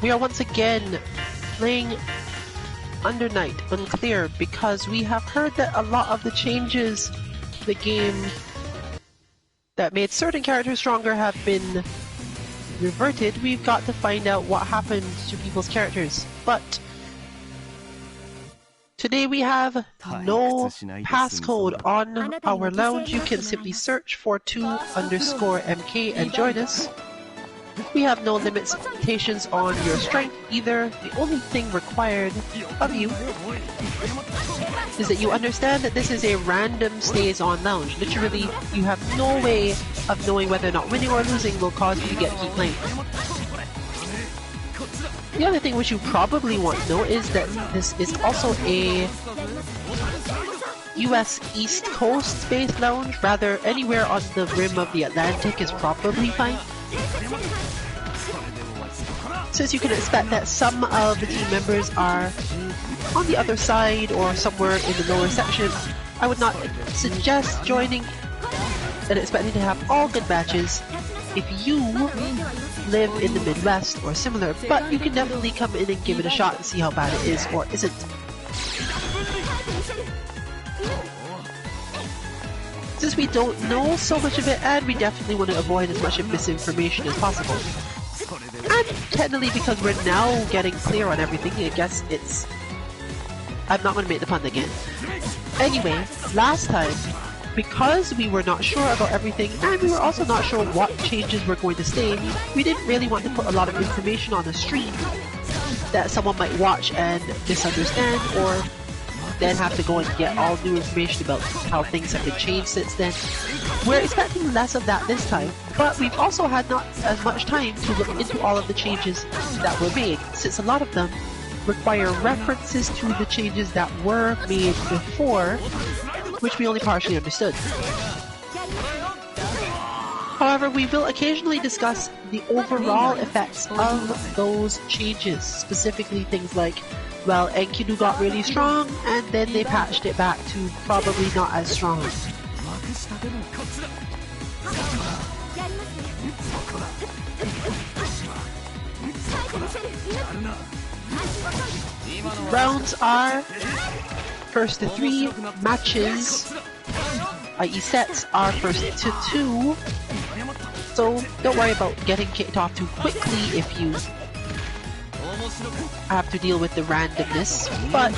We are once again playing Under Night Unclear because we have heard that a lot of the changes to the game that made certain characters stronger have been reverted. We've got to find out what happened to people's characters. But today we have no passcode on our lounge. You can simply search for 2_MK and join us. We have no limitations on your strength either. The only thing required of you is that you understand that this is a random stays on lounge. Literally, you have no way of knowing whether or not winning or losing will cause you to keep playing. The other thing which you probably want to know is that this is also a US East Coast based lounge. Rather, anywhere on the rim of the Atlantic is probably fine. Since you can expect that some of the team members are on the other side or somewhere in the lower section, I would not suggest joining and expecting to have all good matches if you live in the Midwest or similar, but you can definitely come in and give it a shot and see how bad it is or isn't. Since we don't know so much of it, and we definitely want to avoid as much misinformation as possible. And technically, because we're now getting clear on everything, I guess it's... I'm not going to make the pun again. Anyway, last time, because we were not sure about everything, and we were also not sure what changes were going to stay, we didn't really want to put a lot of information on the stream that someone might watch and misunderstand, or then have to go and get all new information about how things have been changed since then. We're expecting less of that this time, but we've also had not as much time to look into all of the changes that were made, since a lot of them require references to the changes that were made before, which we only partially understood. However, we will occasionally discuss the overall effects of those changes, specifically things like, well, Enkidu got really strong, and then they patched it back to probably not as strong. Rounds are first to 3, matches, i.e. sets, are first to 2, so don't worry about getting kicked off too quickly if you have to deal with the randomness, but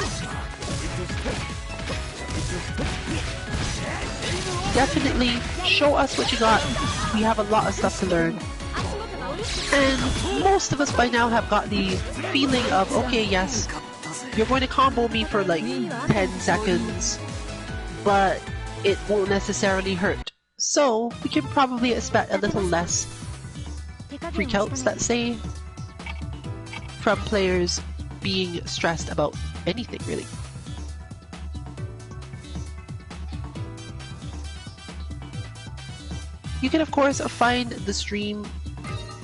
definitely show us what you got. We have a lot of stuff to learn, and most of us by now have got the feeling of, okay, yes, you're going to combo me for like 10 seconds, but it won't necessarily hurt. So we can probably expect a little less freakouts, let's say, from players being stressed about anything, really. You can of course find the stream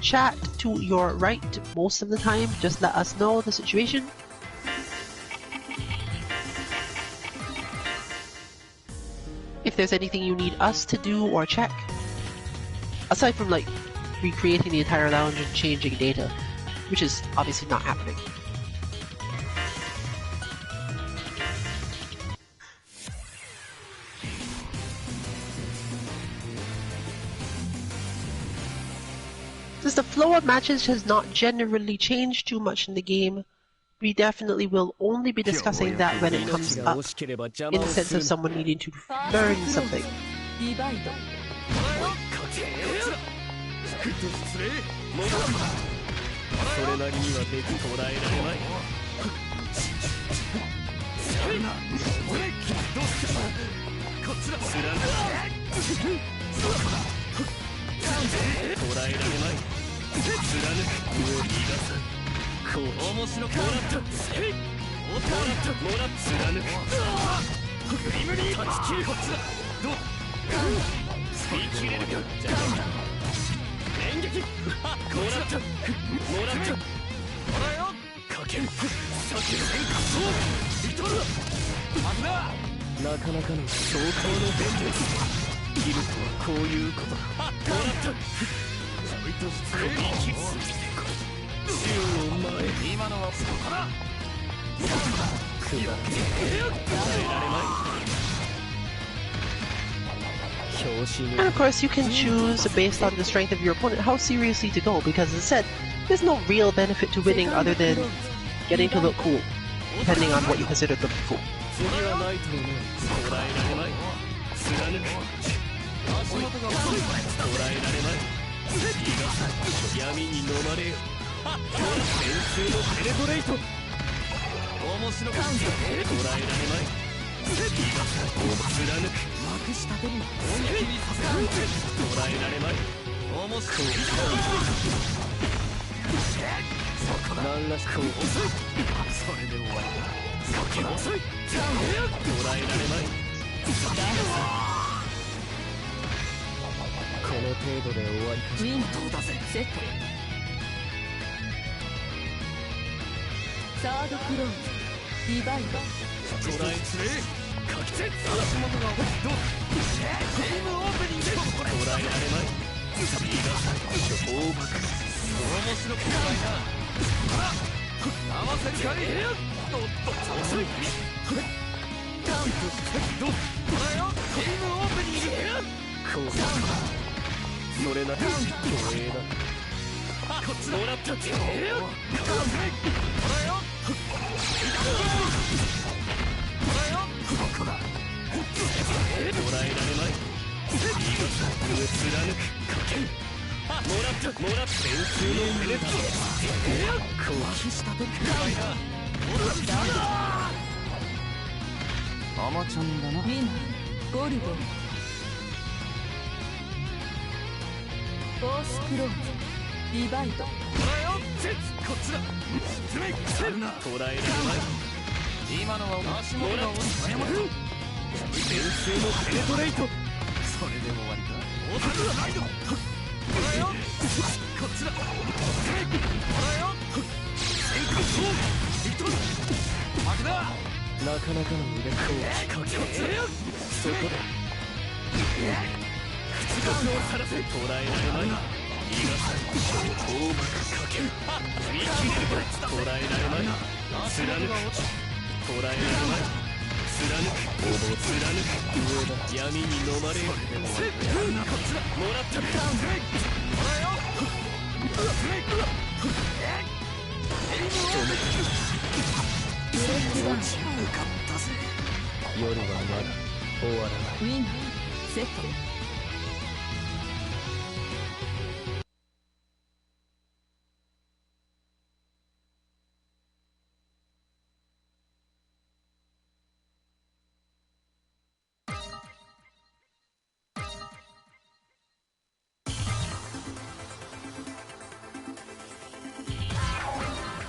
chat to your right most of the time. Just let us know the situation. If there's anything you need us to do or check, aside from like recreating the entire lounge and changing data, which is obviously not happening. Since the flow of matches has not generally changed too much in the game, we definitely will only be discussing that when it comes up, in the sense of someone needing to learn something. And of course, you can choose based on the strength of your opponent how seriously to go, because as I said, there's no real benefit to winning other than getting to look cool, depending on what you consider looking cool.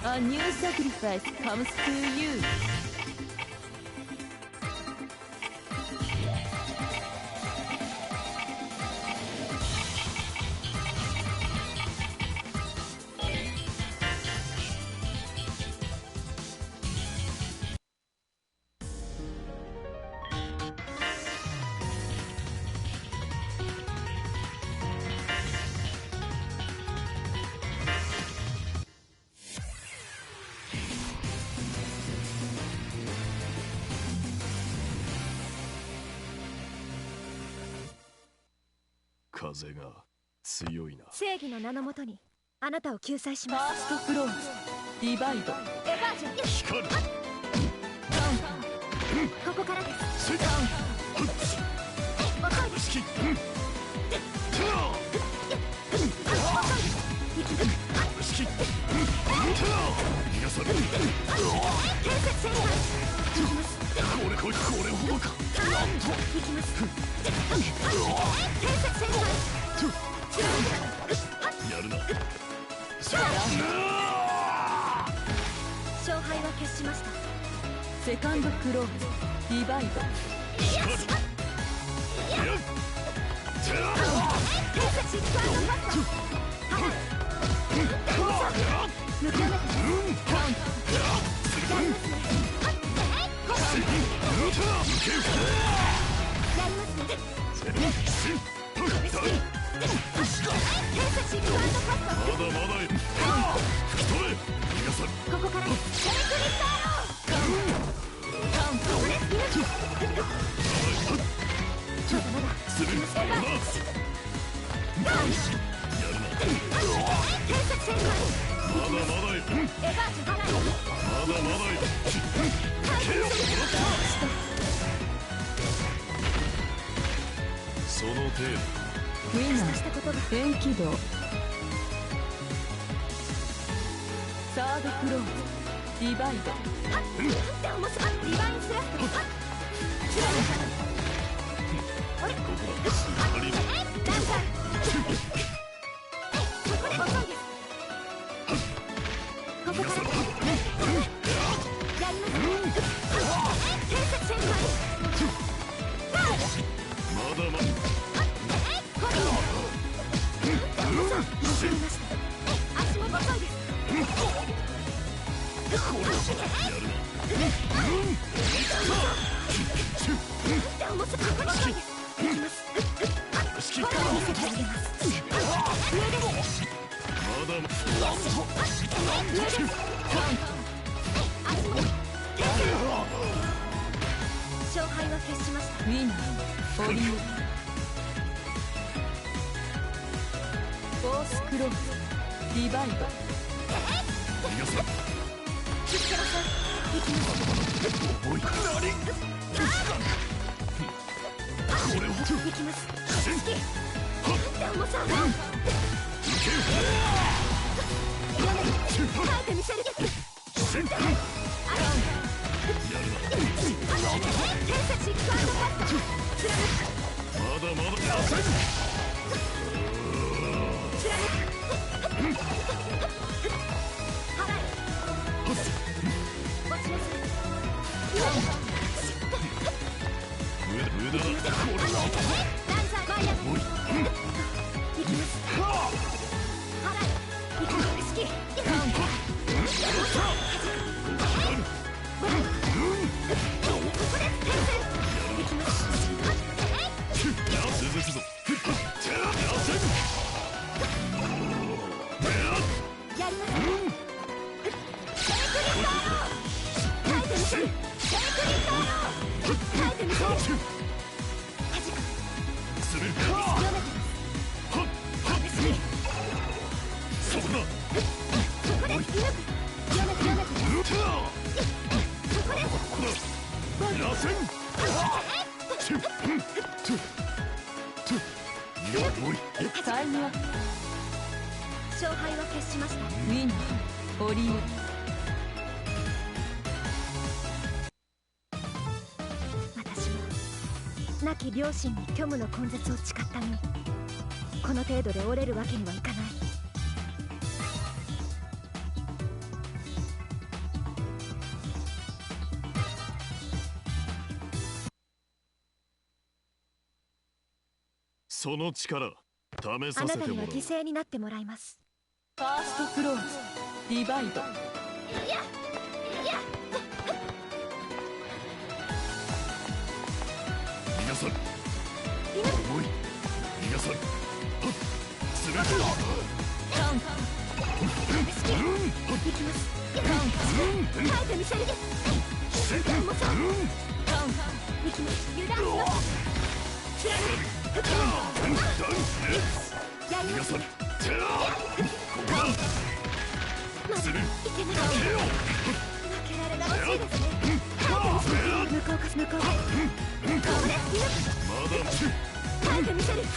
A new sacrifice comes to you.正義の名のもとにあなたを救済します。ファーストフローズディバイドエバージョン光るここからです。遅いです。建設戦これほどか。行きます。建設戦やるな。勝敗は決しました。セカンドクローズディバイドここその程度。ウィナしたことがー電気道サードクローズディバイドって重さリバインスラットあれランサーここで遅いですここからやります天才先輩まだまだ。これ進みました足も遅いですこれやるな。って重さここで遅いです行きますこれを見せてあげます上ですまだまだ。上です足も勝敗は決しましたウィナーオリオフォースクローズディバイド逃がさん。キッケラさん行きます重い。何。これを。行きます好きって重さやめて耐えてみせる天才シックアンドカット貫まだまだ。く払え落ちなさい無駄だ。これは。ランサーファイヤーおい。行きます払え行きます好き続くぞ。やりますシェイクリット耐えてみせるシェイクリット耐えてみせる弾くする。読めてそこだ。そこで射抜く読めてそこで螺旋。やばい。タイムアップ勝敗は決しましたウィナーオリオ私は亡き両親に虚無の根絶を誓った身この程度で折れるわけにはいかないその力試さあなたにはせてもらう。犠牲になってもらいますファーストクローズディバイドいや逃がさん。重い。逃がさん。はっ。する。カウンタ行きます耐えてみせるで重さーカウン行きます油断しますやります逃がさん。まだいけない負けられないしいですね耐えてみせる向こうか向こうかまだ。耐えてみせる耐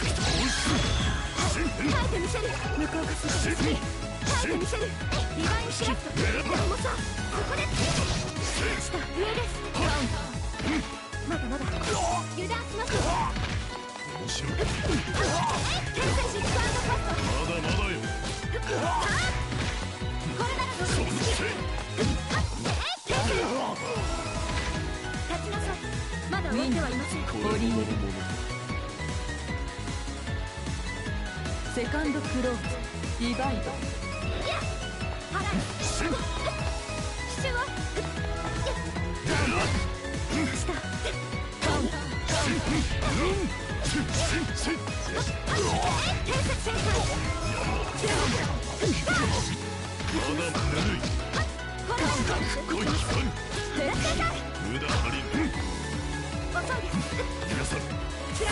えてみせる向こうか耐えてみせるリバインシラット重さここで下上ですまだまだ油断します面白い。天才シックアンドカットまだまだよ。これならどうですそのせい。立ちなさいまだ終わってはいませんこれほどのもの。セカンドクローズディバイド払え奇襲は下天才戦隊まだぬるい。これはこいつかん。狙っていたい無駄張り。遅いです逃がさん。貫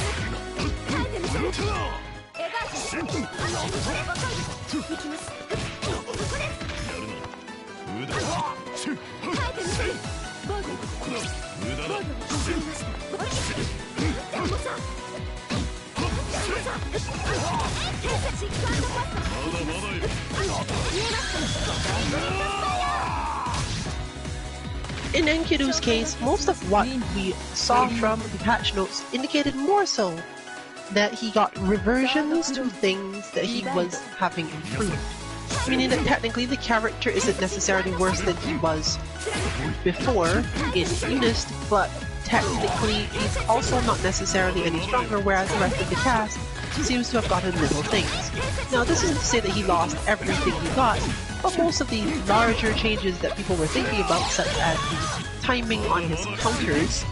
く耐えてみせるエバージンこれ遅いです行きますここですやるな。無駄。In Enkidu's case, most of what we saw from the patch notes indicated more so that he got reversions to things that he was having improved. Meaning that technically the character isn't necessarily worse than he was before in Unist, but technically he's also not necessarily any stronger, whereas the rest of the cast seems to have gotten little things. Now this isn't to say that he lost everything he got, but most of the larger changes that people were thinking about, such as the timing on his counters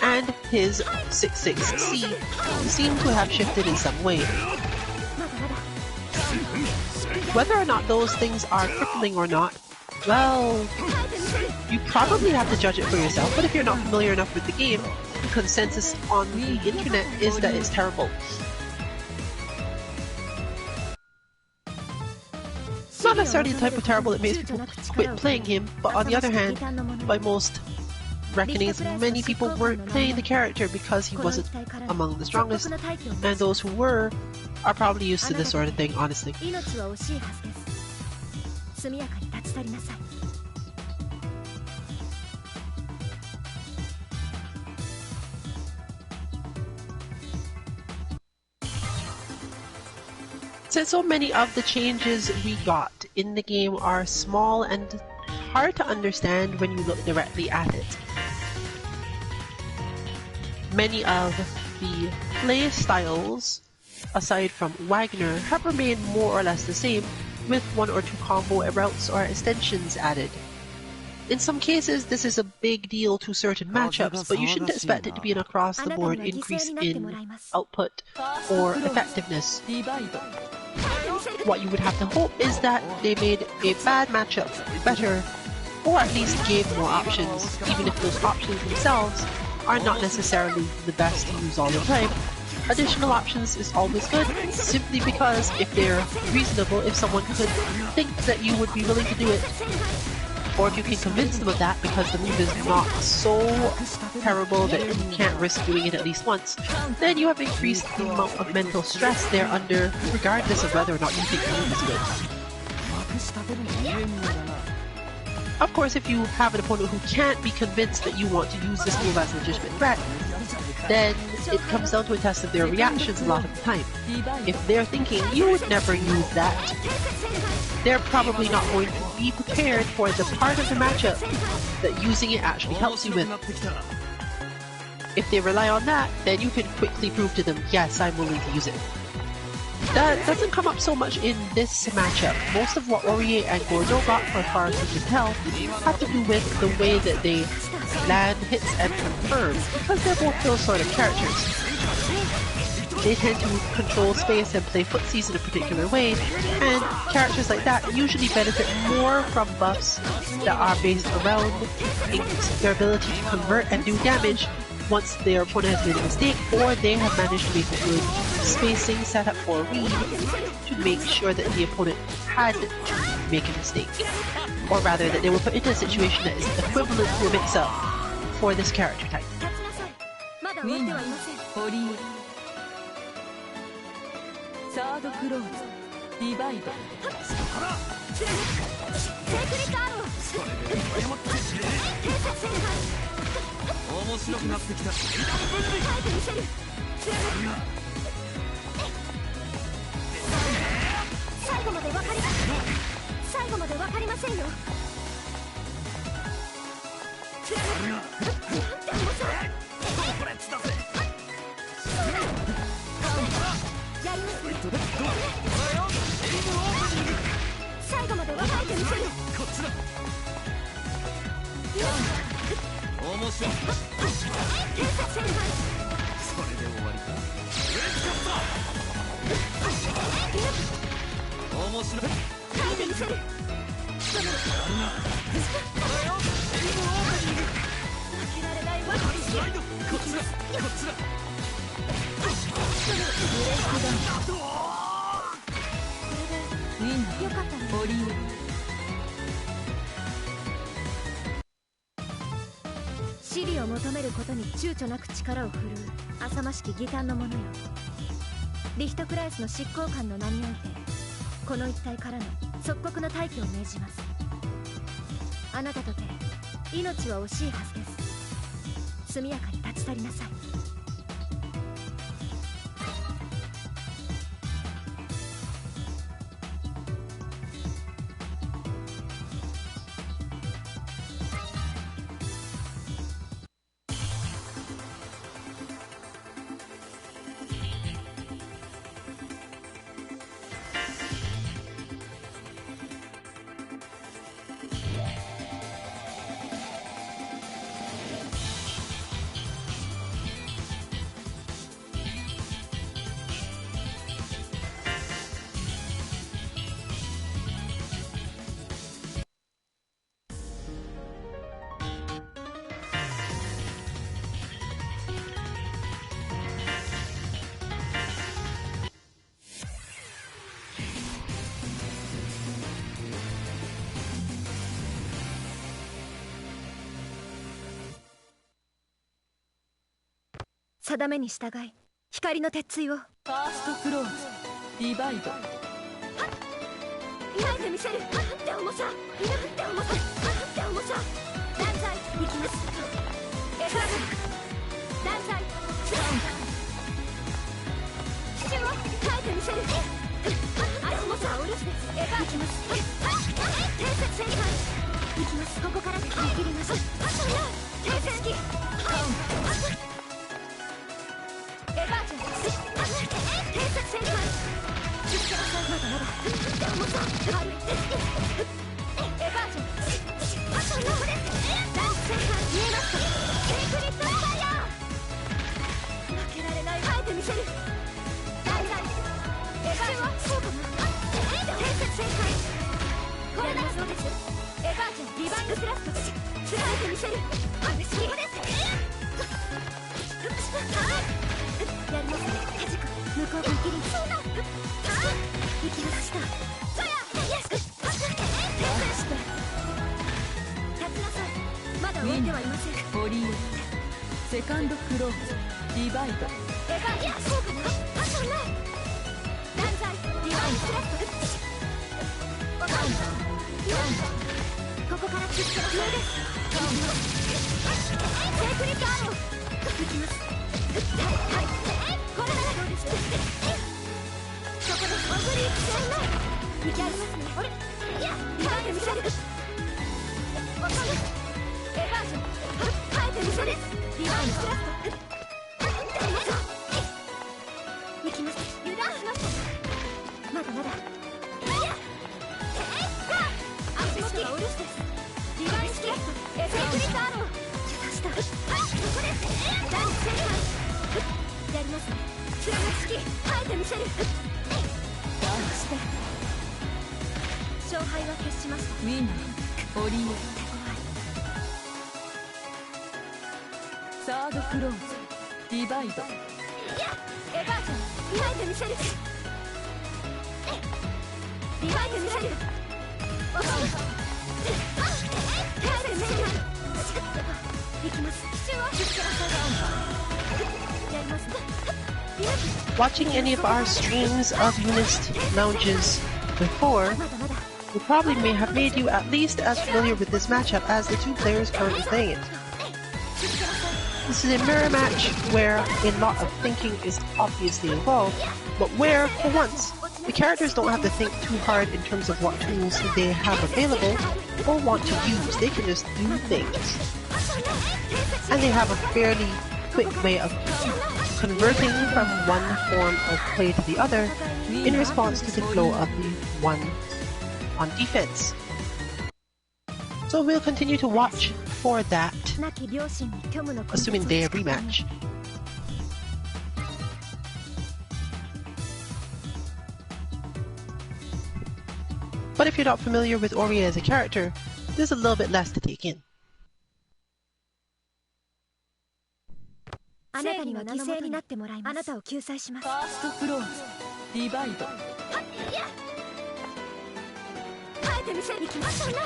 and his 6-6-C, seem to have shifted in some way. Whether or not those things are crippling or not, well, you probably have to judge it for yourself, but if you're not familiar enough with the game, the consensus on the internet is that it's terrible. It's not necessarily the type of terrible that makes people quit playing him, but on the other hand, by most reckonings, many people weren't playing the character because he wasn't among the strongest, and those who were are probably used to this sort of thing, honestly. Since so many of the changes we got in the game are small and hard to understand when you look directly at it, many of the play styles, aside from Wagner, have remained more or less the same, with one or two combo routes or extensions added. In some cases, this is a big deal to certain matchups, but you shouldn't expect it to be an across-the-board increase in output or effectiveness. What you would have to hope is that they made a bad matchup better, or at least gave more options, even if those options themselves are not necessarily the best to use all the time. Additional options is always good, simply because if they're reasonable, if someone could think that you would be willing to do it, or if you can convince them of that because the move is not so terrible that you can't risk doing it at least once, then you have increased the amount of mental stress they're under, regardless of whether or not you think the move is good. Of course, if you have an opponent who can't be convinced that you want to use this move as a legitimate threat, then it comes down to a test of their reactions a lot of the time. If they're thinking you would never use that, they're probably not going to be prepared for the part of the matchup that using it actually helps you with. If they rely on that, then you can quickly prove to them, yes, I'm willing to use it. That doesn't come up so much in this matchup. Most of what Aurier and Gordeau got, for as far as we can tell, have to do with the way that they land hits and confirm, because they're both those sort of characters. They tend to control space and play footsies in a particular way, and characters like that usually benefit more from buffs that are based around their ability to convert and do damage once their opponent has made a mistake, or they have managed to make a good spacing setup for a read to make sure that the opponent had to make a mistake. Or rather, that they were put into a situation that is equivalent to a mix-up for this character type.シリを求めることに躊躇なく力を振るう浅ましき義胆のものよ。リヒトクライスの執行官の名においてこの一帯からの即刻の退去を命じます。あなたとて命は惜しいはずです。速やかに立ち去りなさい。定めに従い光の鉄槌を。ファーストクローズディバイド。開いてみせる。って重さ。って重さ。って重さ。断罪行きます。エフラグ断罪。支柱を開いてみせる。重さを下ろしてエヴァ行きます。定設旋回行きます。ここからで切ります。定設式エヴァージョン偵察旋回。まだまだ重さ軽い。エヴァージョンダンス旋回見えますか。セークリッドファイヤー。負けられない。耐えてみせる。大々エヴァージョンそうかな。偵察旋回これならそうです。エヴァージョンリバインドスラスト貫いてみせる。激しいこれです。やりますね。カジ君向こうが切りそうだ。行きました。そやよし転生して立ちなさい。まだ終わってはいません。オリエンセカンドクローズディバイド。エヴァいやそうかな。あとない断罪ディバインスラット。ここから突き上です。セークリッドアロー行きます。はい、これならどうです。そこでオブリークしない。やりますね。あれいや耐えてみせる。わかる。エヴァージョン耐えてみせる。ディバインスラット行きます。油断しました。まだまだ。いや足元がおろしです。ディバインスラットセークリッドアロー下した。ここです。ダンス旋回やりますね。貫き耐えてみせる。そして勝敗は決しました。ウィナーオリエンサードクローズディバイド。いやエヴァージョン開いてみせる。開いてみせる。おし開いてみせる。行きます。支柱をやりますね。Watching any of our streams of Unist lounges before will probably may have made you at least as familiar with this matchup as the two players currently playing it. This is a mirror match where a lot of thinking is obviously involved, but where, for once, the characters don't have to think too hard in terms of what tools they have available or want to use. They can just do things. And they have a fairly quick way of converting from one form of play to the other in response to the flow of the one on defense. So we'll continue to watch for that, assuming they rematch. But if you're not familiar with Ori as a character, there's a little bit less to take in. あなたには犠牲になってもらいます。あなたを救済します。ファーストクローズディバイド。耐えてみせに来ましたな。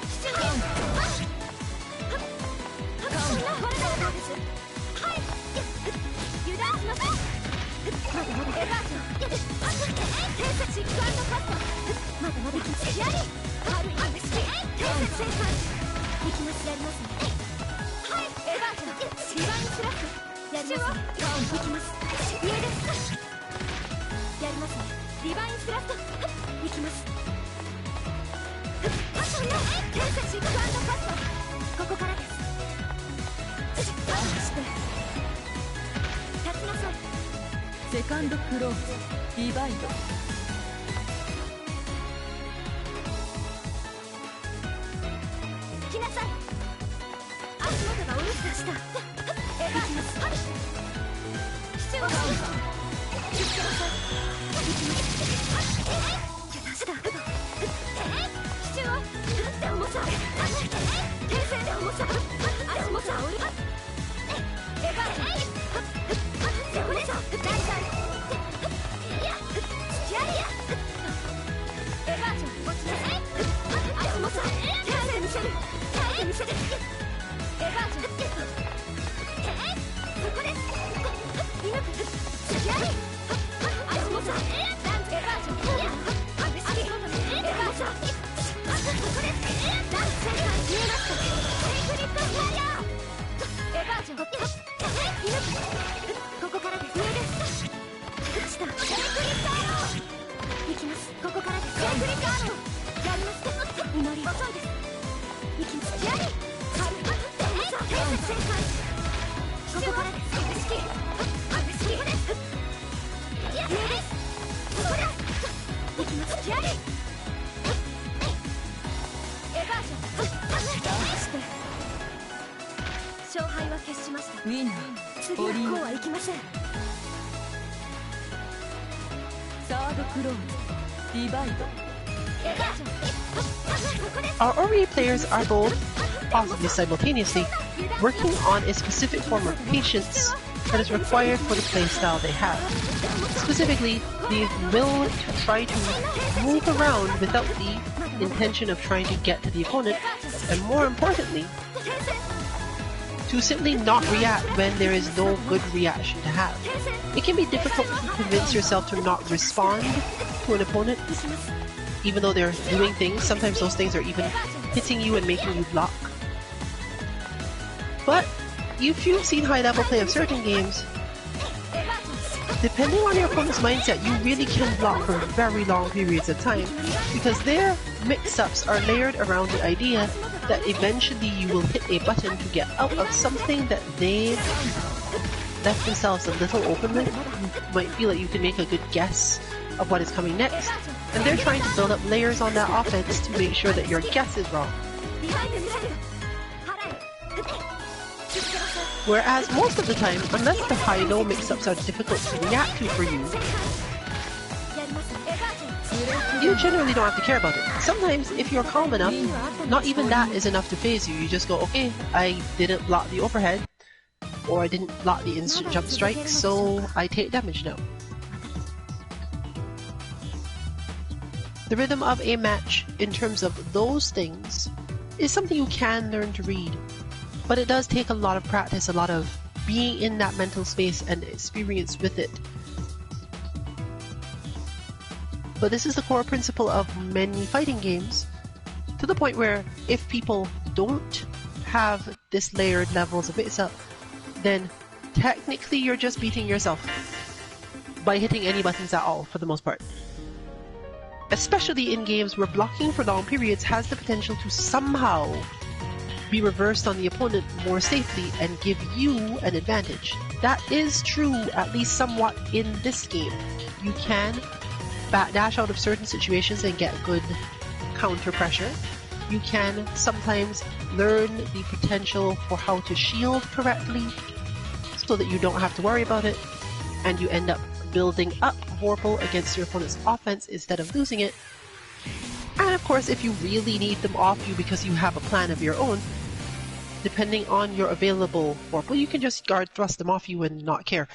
七人。これならどうです。はい。油断しません。セカンドクローズディバイド来なさい。足元がお留守でした。行きます。支柱をした支柱をで重さ平成で重さ足元はおるエヴァーで重さ大体やりやエヴァーちゃんこっちです足元は平成見せる見せるエヴァーちゃんそこです射抜くやり足元はエヴァーちゃん足元エヴァーちゃんここですダンス正解見えますかテイクリップファイヤーエヴァーちゃん射抜くここからです上です下テイクリップアロー行きますここからですテイクリップアローやります祈り遅いです行きますやり正解ここからです式式です上ですここだ行きますやりエヴァージョンして勝敗は決しましたウィナー次はこうはいきませんサードクローズディバイドエヴァージョンここです Our ORE players are both, possibly simultaneously, working on a specific form of patience that is required for the playstyle they have. Specifically, the will to try to move around without the intention of trying to get to the opponent, and more importantly, to simply not react when there is no good reaction to have. It can be difficult to convince yourself to not respond to an opponent, even though they're doing things. Sometimes those things are even hitting you and making you block. But if you've seen high-level play of certain games, depending on your opponent's mindset, you really can block for very long periods of time, because their mix-ups are layered around the idea that eventually you will hit a button to get out of something that they left themselves a little open with. You might feel that you can make a good guess of what is coming next, and they're trying to build up layers on that offense to make sure that your guess is wrong. Whereas most of the time, unless the high-low mix-ups are difficult to react to for you, you generally don't have to care about it. Sometimes, if you're calm enough, not even that is enough to phase you. You just go, okay, I didn't block the overhead, or I didn't block the instant jump strike, so I take damage now. The rhythm of a match, in terms of those things, is something you can learn to read. But it does take a lot of practice, a lot of being in that mental space and experience with it. But this is the core principle of many fighting games, to the point where if people don't have this layered levels of mix-up, then technically you're just beating yourself by hitting any buttons at all, for the most part. Especially in games where blocking for long periods has the potential to somehow be reversed on the opponent more safely and give you an advantage. That is true, at least somewhat, in this game. You can dash out of certain situations and get good counter pressure. You can sometimes learn the potential for how to shield correctly so that you don't have to worry about it, and you end up building up Vorpal against your opponent's offense instead of losing it. And of course, if you really need them off you because you have a plan of your own, depending on your available Vorpal, you can just guard thrust them off you and not care.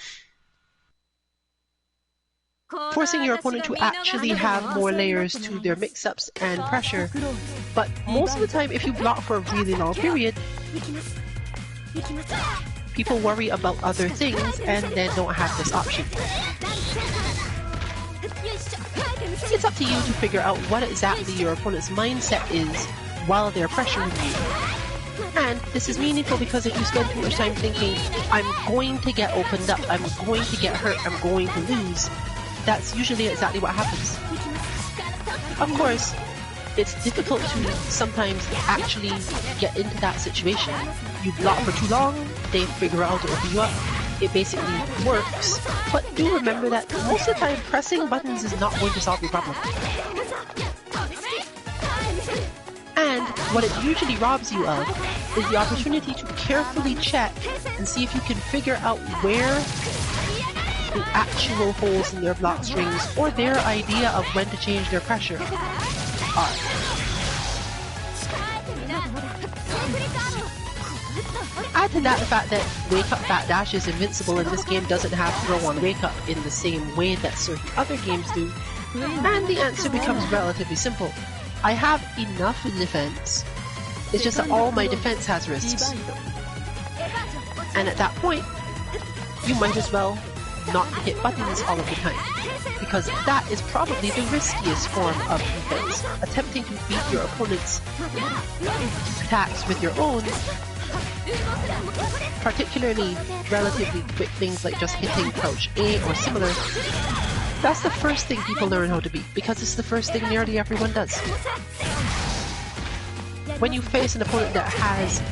Forcing your opponent to actually have more layers to their mix-ups and pressure. But most of the time, if you block for a really long period, people worry about other things and then don't have this option. It's up to you to figure out what exactly your opponent's mindset is while they're pressuring you. And this is meaningful because if you spend too much time thinking, I'm going to get opened up, I'm going to get hurt, I'm going to lose, that's usually exactly what happens. Of course, it's difficult to sometimes actually get into that situation. You block for too long, they figure out how to open you up. It basically works, but do remember that most of the time pressing buttons is not going to solve your problem. And what it usually robs you of is the opportunity to carefully check and see if you can figure out where the actual holes in their block strings or their idea of when to change their pressure are. Add to that the fact that Wake Up Backdash is invincible and this game doesn't have throw on Wake Up in the same way that certain other games do, and the answer becomes relatively simple. I have enough in defense, it's just that all my defense has risks. And at that point, you might as well not hit buttons all of the time, because that is probably the riskiest form of defense. Attempting to beat your opponent's attacks with your own, particularly relatively quick things like just hitting crouch A or similar, that's the first thing people learn how to beat, because it's the first thing nearly everyone does. When you face an opponent that has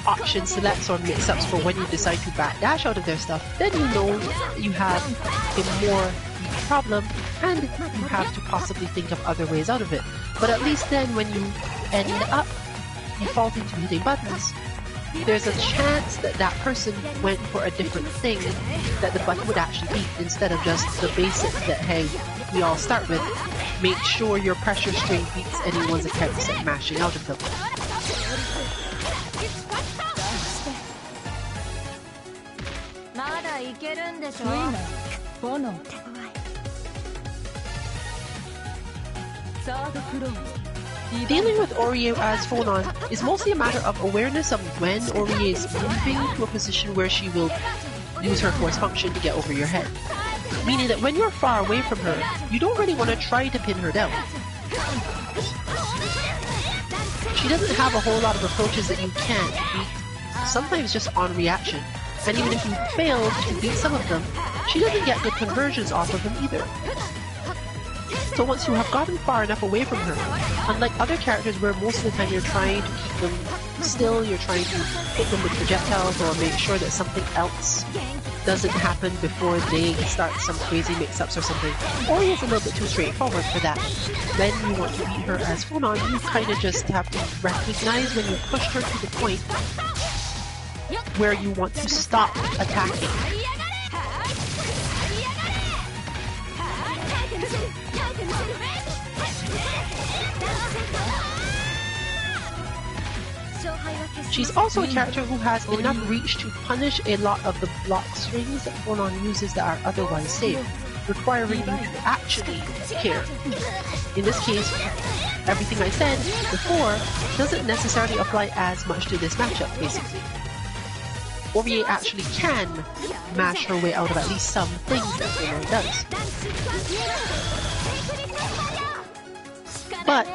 option selects or mix-ups for when you decide to backdash out of their stuff, then you know you have a more problem and you have to possibly think of other ways out of it. But at least then when you end up defaulting to hitting buttons, there's a chance that that person went for a different thing that the button would actually beat instead of just the basic that, hey, we all start with. Make sure your pressure string beats anyone's attempts at mashing out of them. Dealing with Orie as Phonon is mostly a matter of awareness of when Orie is moving to a position where she will use her force function to get over your head. Meaning that when you're far away from her, you don't really want to try to pin her down. She doesn't have a whole lot of approaches that you can't beat, sometimes just on reaction. And even if you fail to beat some of them, she doesn't get good conversions off of them either. So once you have gotten far enough away from her, unlike other characters where most of the time you're trying to keep them still, you're trying to hit them with projectiles or make sure that something else doesn't happen before they start some crazy mix-ups or something, or it's a little bit too straightforward for that. Then you want to beat her as Phonon, you kind of just have to recognize when you pushed her to the point where you want to stop attacking. She's also a character who has enough reach to punish a lot of the block strings that Phonon uses that are otherwise safe, requiring you to actually care. In this case, everything I said before doesn't necessarily apply as much to this matchup, basically. Orie actually can mash her way out of at least some things that Phonon does. But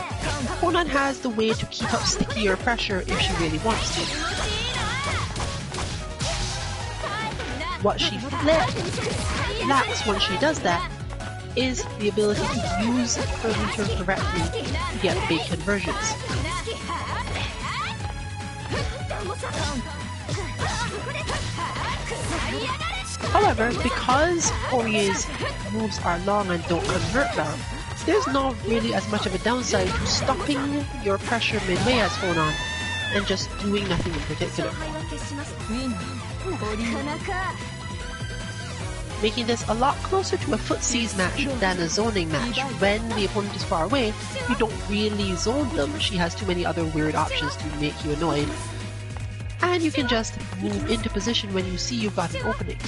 Phonon has the way to keep up stickier pressure if she really wants to. What she lacks when she does that is the ability to use her meter correctly to get big conversions. However, because Orie's moves are long and don't convert well, there's not really as much of a downside to stopping your pressure midway as Phonon and just doing nothing in particular. Making this a lot closer to a footsies match than a zoning match. When the opponent is far away, you don't really zone them. She has too many other weird options to make you annoyed. And you can just move into position when you see you've got an opening.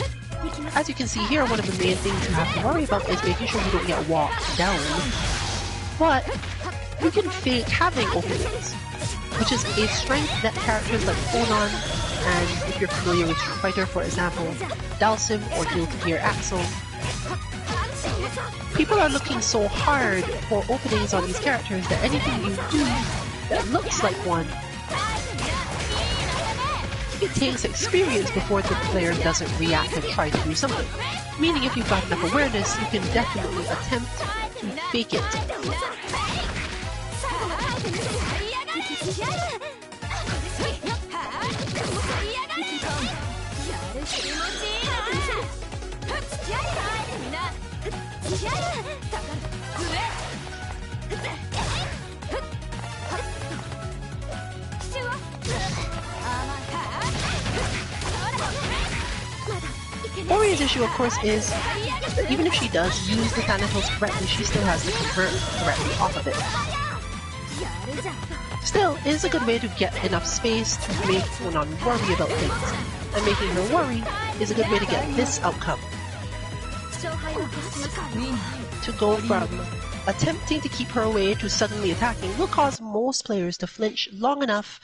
As you can see here, one of the main things you have to worry about is making sure you don't get walked down. But you can fake having openings, which is a strength that characters like Onan, and if you're familiar with Street Fighter, for example, Dalsim or Guilty Gear Axel, people are looking so hard for openings on these characters that anything you do that looks like one, it takes experience before the player doesn't react and try to do something. Meaning if you've got enough awareness, you can definitely attempt to fake it. Ori's issue, of course, is that even if she does use the Thanatos correctly, she still has to convert correctly off of it. Still, it is a good way to get enough space to make Onan worry about things, and making her worry is a good way to get this outcome. To go from attempting to keep her away to suddenly attacking will cause most players to flinch long enough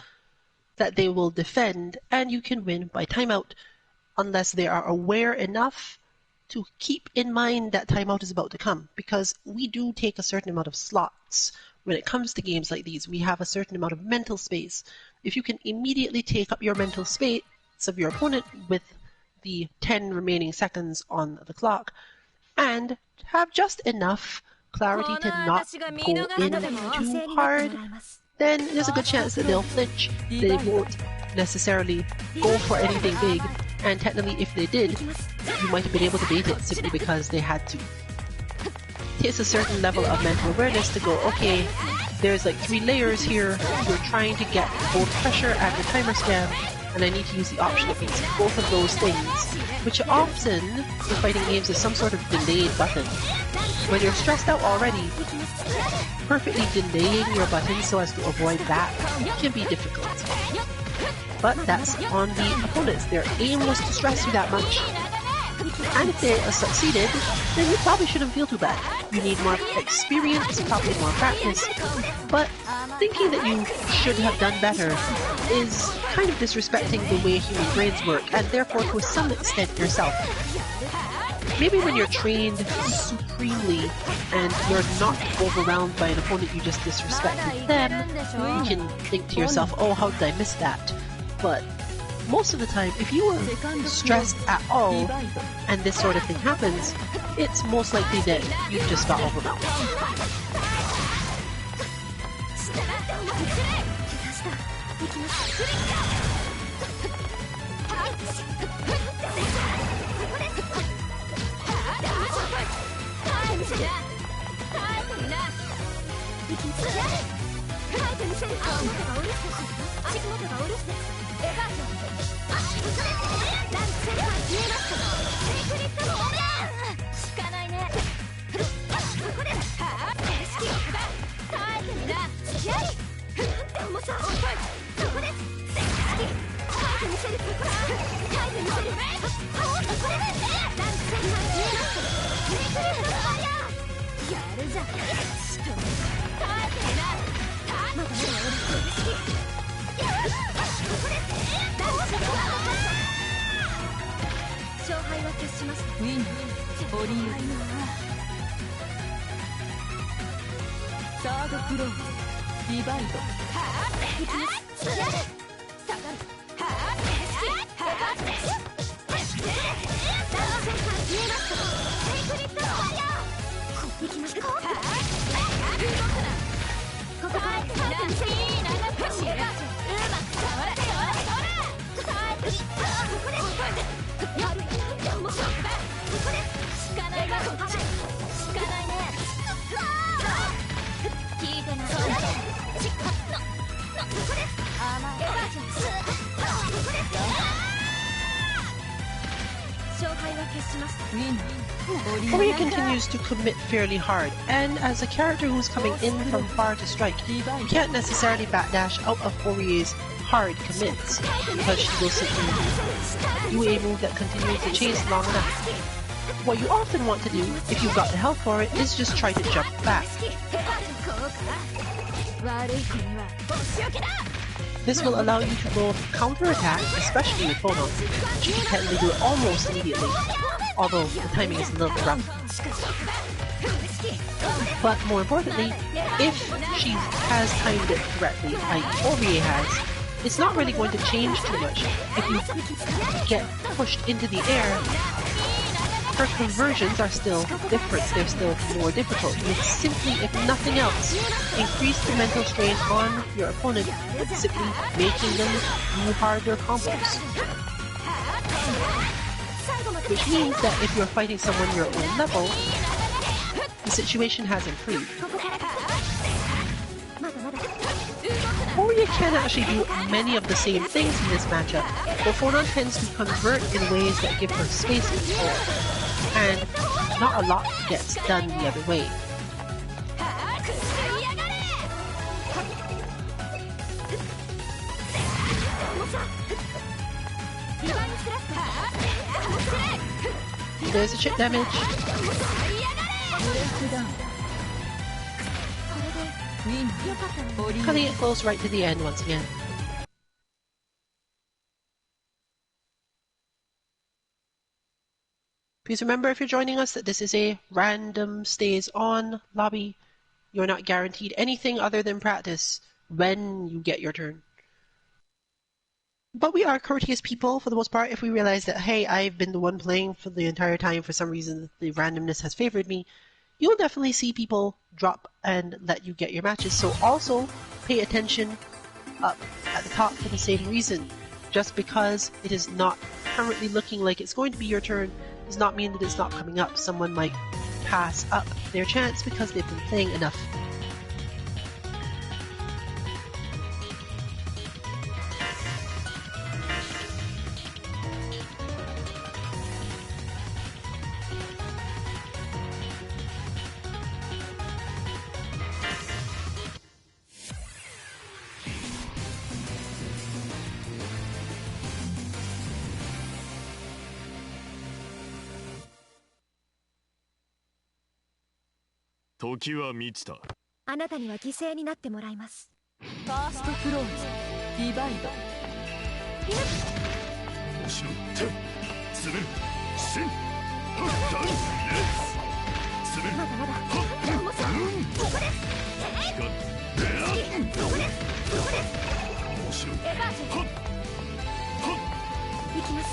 that they will defend, and you can win by timeout, unless they are aware enough to keep in mind that timeout is about to come, because we do take a certain amount of slots. When it comes to games like these, we have a certain amount of mental space. If you can immediately take up your mental space of your opponent with the 10 remaining seconds on the clock, and have just enough clarity to not go in too hard, then there's a good chance that they'll flinch. They won't necessarily go for anything big, and technically if they did, you might have been able to bait it simply because they had to. It takes a certain level of mental awareness to go, okay, there's like 3 layers here, you're trying to get both pressure and the timer scam, and I need to use the option that beats both of those things, which often in fighting games is some sort of delayed button. When you're stressed out already, perfectly delaying your button so as to avoid that can be difficult. But that's on the opponents. Their aim was to stress you that much. And if they succeeded, then you probably shouldn't feel too bad. You need more experience, probably more practice, but thinking that you should have done better is kind of disrespecting the way human brains work, and therefore to some extent yourself. Maybe when you're trained supremely and you're not overwhelmed by an opponent you just disrespected them, you can think to yourself, oh, how did I miss that? But most of the time, if you were stressed at all and this sort of thing happens, it's most likely that you just got overwhelmed. Ori continues to commit fairly hard, and as a character who's coming in from far to strike, you can't necessarily backdash out of Ori's hard commits, because she will simply do a move that continues to chase long enough. What you often want to do, if you've got the health for it, is just try to jump back. 悪い君はお仕置きだ This will allow you to both counterattack, especially with Phonon. She can technically do it almost immediately, although the timing is a little bit rough. But more importantly, if she has timed it correctly, like Orie has, it's not really going to change too much. If you get pushed into the air, her conversions are still different, they're still more difficult. You simply, if nothing else, increase the mental strain on your opponent, simply making them do harder combos. Which means that if you're fighting someone your own level, the situation has improved. Orie can actually do many of the same things in this matchup, but Phonon tends to convert in ways that give her space to control. And not a lot gets done the other way. There's a chip damage. Cutting it close right to the end once again. Please remember, if you're joining us, that this is a random stays on lobby. You're not guaranteed anything other than practice when you get your turn. But we are courteous people for the most part. If we realize that, hey, I've been the one playing for the entire time, for some reason the randomness has favored me, you'll definitely see people drop and let you get your matches. So also pay attention up at the top for the same reason. Just because it is not currently looking like it's going to be your turn does not mean that it's not coming up. Someone might pass up their chance because they've been playing enough.あなたには犠牲になってもらいます。ファーストクローズディバイド後ろ手詰める進ダウンレッツ詰めるまだまだ重さここです光るここですここです後ろエバーションはっはっ行きます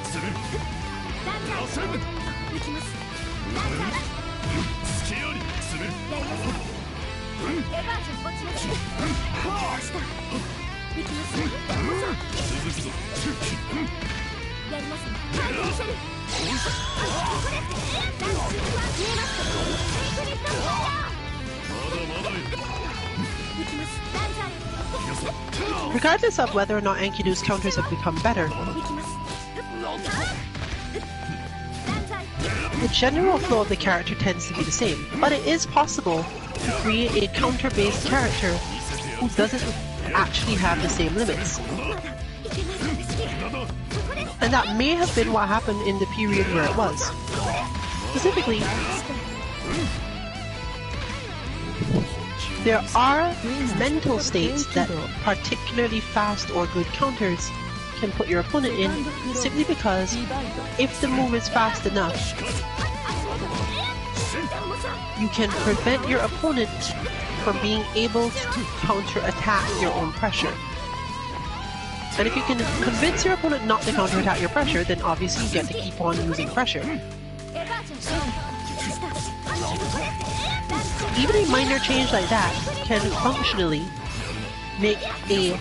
詰めるダンジャー焦る行きますダンジャー隙あり詰めるやりますかエバーションこっちです下行きます続くぞやりますねハードミシェルここですダンジャー見えますかインフィニットファイヤーまだまだよ行きますダンジャー Regardless of whether or not Enkidu's counters have become better, 行きます the general flow of the character tends to be the same, but it is possible to create a counter-based character who doesn't actually have the same limits. And that may have been what happened in the period where it was. Specifically, there are mental states that particularly fast or good counters can put your opponent in, simply because if the move is fast enough, you can prevent your opponent from being able to counter-attack your own pressure. And if you can convince your opponent not to counter-attack your pressure, then obviously you get to keep on using pressure. Even a minor change like that can functionally make a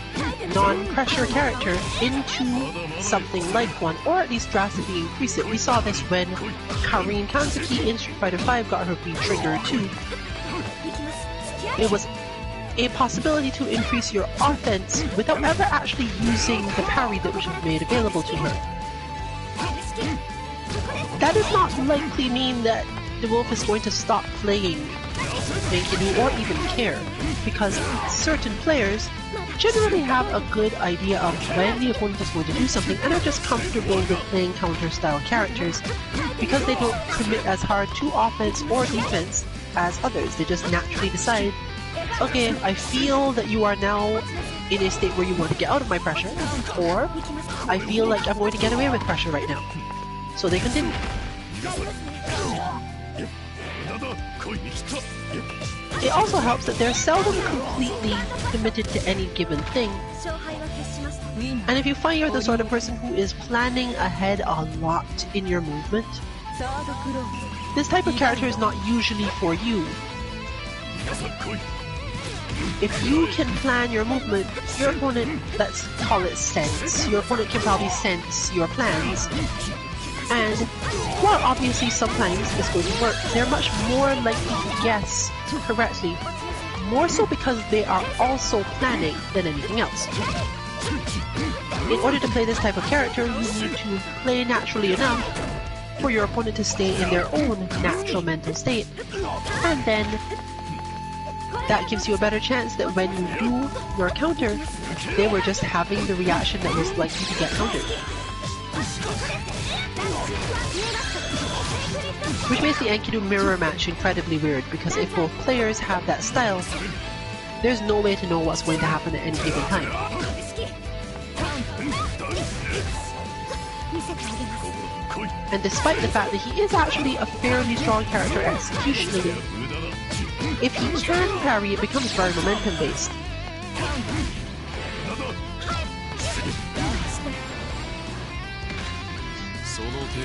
non-pressure character into something like one, or at least drastically increase it. We saw this when Karin Kanzuki in Street Fighter V got her V-Trigger too. It was a possibility to increase your offense without ever actually using the parry that was made available to her. That does not likely mean that the Wolf is going to stop playing Enkidu or even care, because certain players generally have a good idea of when the opponent is going to do something and are just comfortable with playing counter-style characters because they don't commit as hard to offense or defense as others. They just naturally decide, okay, I feel that you are now in a state where you want to get out of my pressure, or I feel like I'm going to get away with pressure right now. So they continue. It also helps that they're seldom completely committed to any given thing. And if you find you're the sort of person who is planning ahead a lot in your movement, this type of character is not usually for you. If you can plan your movement, your opponent, let's call it sense, your opponent can probably sense your plans. And while obviously sometimes this going to work, they're much more likely to guess correctly, more so because they are also planning than anything else. In order to play this type of character, you need to play naturally enough for your opponent to stay in their own natural mental state, and then that gives you a better chance that when you do your counter, they were just having the reaction that was likely to get countered. Which makes the Enkidu mirror match incredibly weird, because if both players have that style, there's no way to know what's going to happen at any given time. And despite the fact that he is actually a fairly strong character executionally, if he can parry, it becomes very momentum based.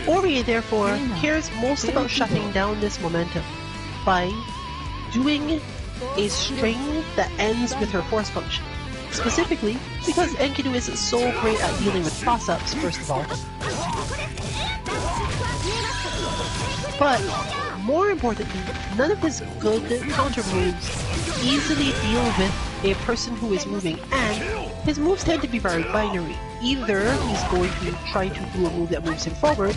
Orie, therefore, cares most about shutting down this momentum by doing a string that ends with her force function. Specifically, because Enkidu isn't so great at dealing with cross-ups, first of all. But, more importantly, none of his good counter moves easily deal with a person who is moving, and his moves tend to be very binary. Either he's going to try to do a move that moves him forward,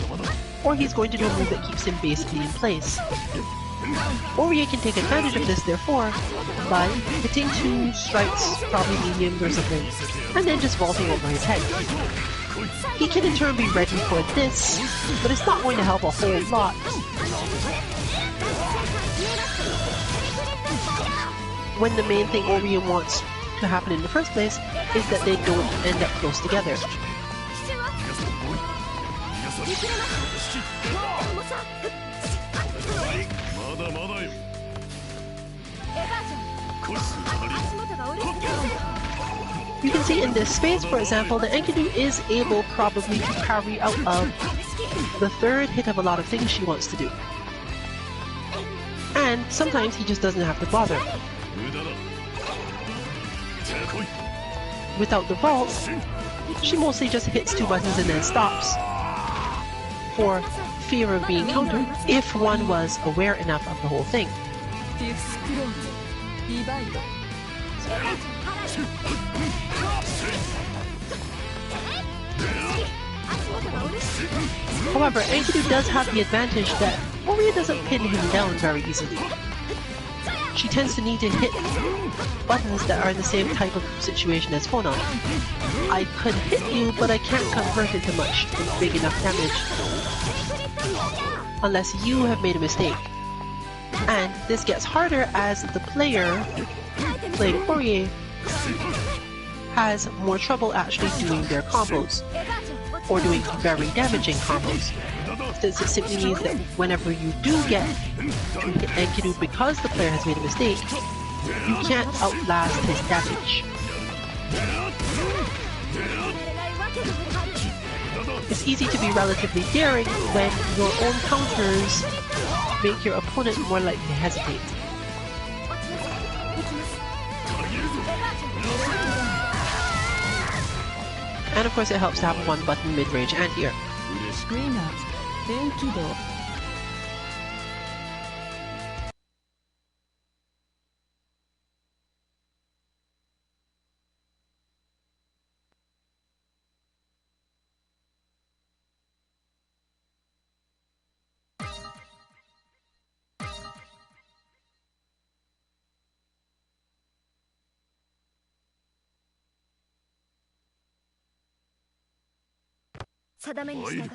or he's going to do a move that keeps him basically in place. Orie can take advantage of this, therefore, by hitting 2 strikes, probably mediums or something, and then just vaulting over his head. He can in turn be ready for this, but it's not going to help a whole lot. When the main thing Orie wants to happen in the first place is that they don't end up close together. You can see in this space, for example, that Enkidu is able probably to parry out of the third hit of a lot of things she wants to do. And sometimes he just doesn't have to bother. Without the vault, she mostly just hits 2 buttons and then stops, for fear of being countered, if one was aware enough of the whole thing. However, Enkidu does have the advantage that Orie doesn't pin him down very easily. She tends to need to hit buttons that are in the same type of situation as Phonon. I could hit you, but I can't convert it to much big enough damage unless you have made a mistake. And this gets harder as the player playing Orie has more trouble actually doing their combos, or doing very damaging combos. Since it simply means that whenever you do get to hit Enkidu because the player has made a mistake, you can't outlast his damage. It's easy to be relatively daring when your own counters make your opponent more likely to hesitate. And of course it helps to have 1 button mid-range anti-air. Enkidu. 定めに従い、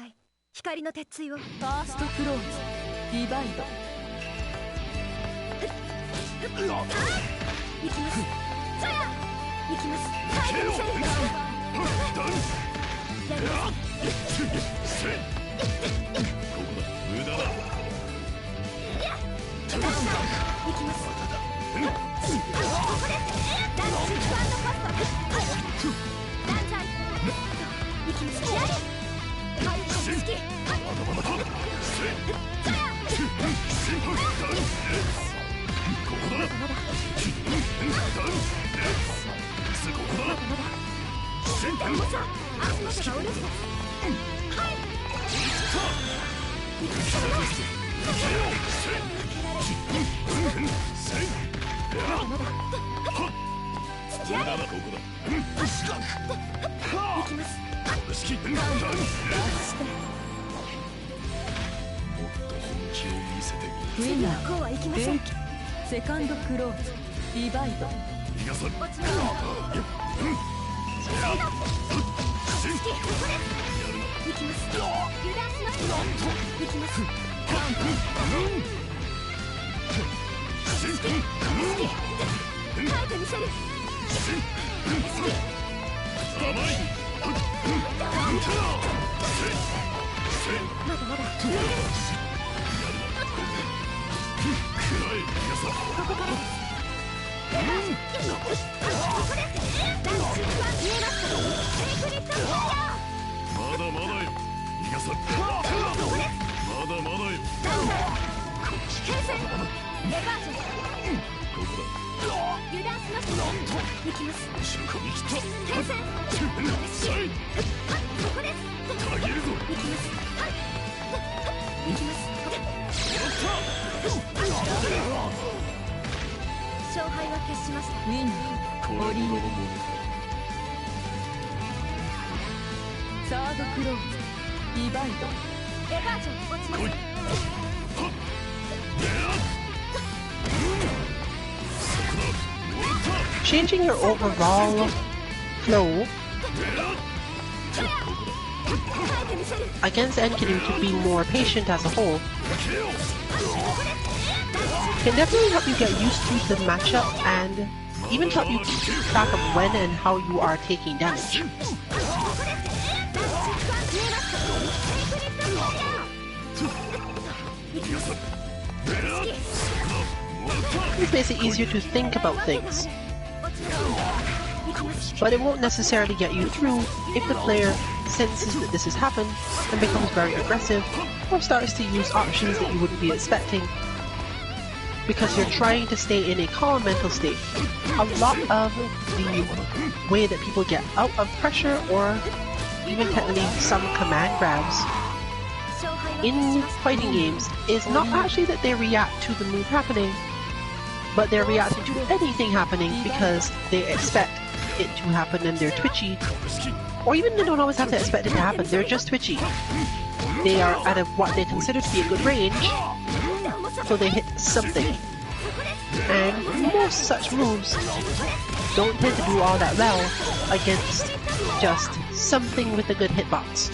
光の鉄槌を。ファーストクローズ、ディバイド。行きます。そや行きます。はい、見せる。やります。ここだ。無駄だ。行きます。ここです。ダンスファンドパスタ。ダンジャイ行きます。やりはい、好き。まだまだ。そやここだ。まだまだもさ足元がお留守です。はい行くぞ。まだ付き合いここだ。行きます。式してもっと本気を見せてみる。ウィナーこうは行きません。セカンドクローズリバイド。逃がさん。落ちましょう。好きここです。行きます。油断します。行きます。書いてみせる。甘い。まだまだ食らえ。逃がさん。ここからです。ここです。ダンスは見えますか。セクリットファイヤー。まだまだよ。逃がさん。ここです。まだまだよ。ダンス継戦レバージョン。ここだ。油断します。行きます。後ろか見切った。継戦はい。ここです。たげるぞ。行きます。行きます。勝敗は決しました。ウィナーこれほどのもの。サードクローズリバイド。レバージョン落ちます。来い。はっ。であ。そこだ。終わった。 Changing your overall flow ここだ。 against Enkidu to be more patient as a whole can definitely help you get used to the matchup and even help you keep track of when and how you are taking damage. This makes it easier to think about things, but it won't necessarily get you through if the player senses that this has happened and becomes very aggressive or starts to use options that you wouldn't be expecting because you're trying to stay in a calm mental state. A lot of the way that people get out of pressure or even technically some command grabs in fighting games is not actually that they react to the move happening, but they're reacting to anything happening because they expect it to happen and they're twitchy. Or even they don't always have to expect it to happen, they're just twitchy. They are at what they consider to be a good range, so they hit something. And most such moves don't tend to do all that well against just something with a good hitbox.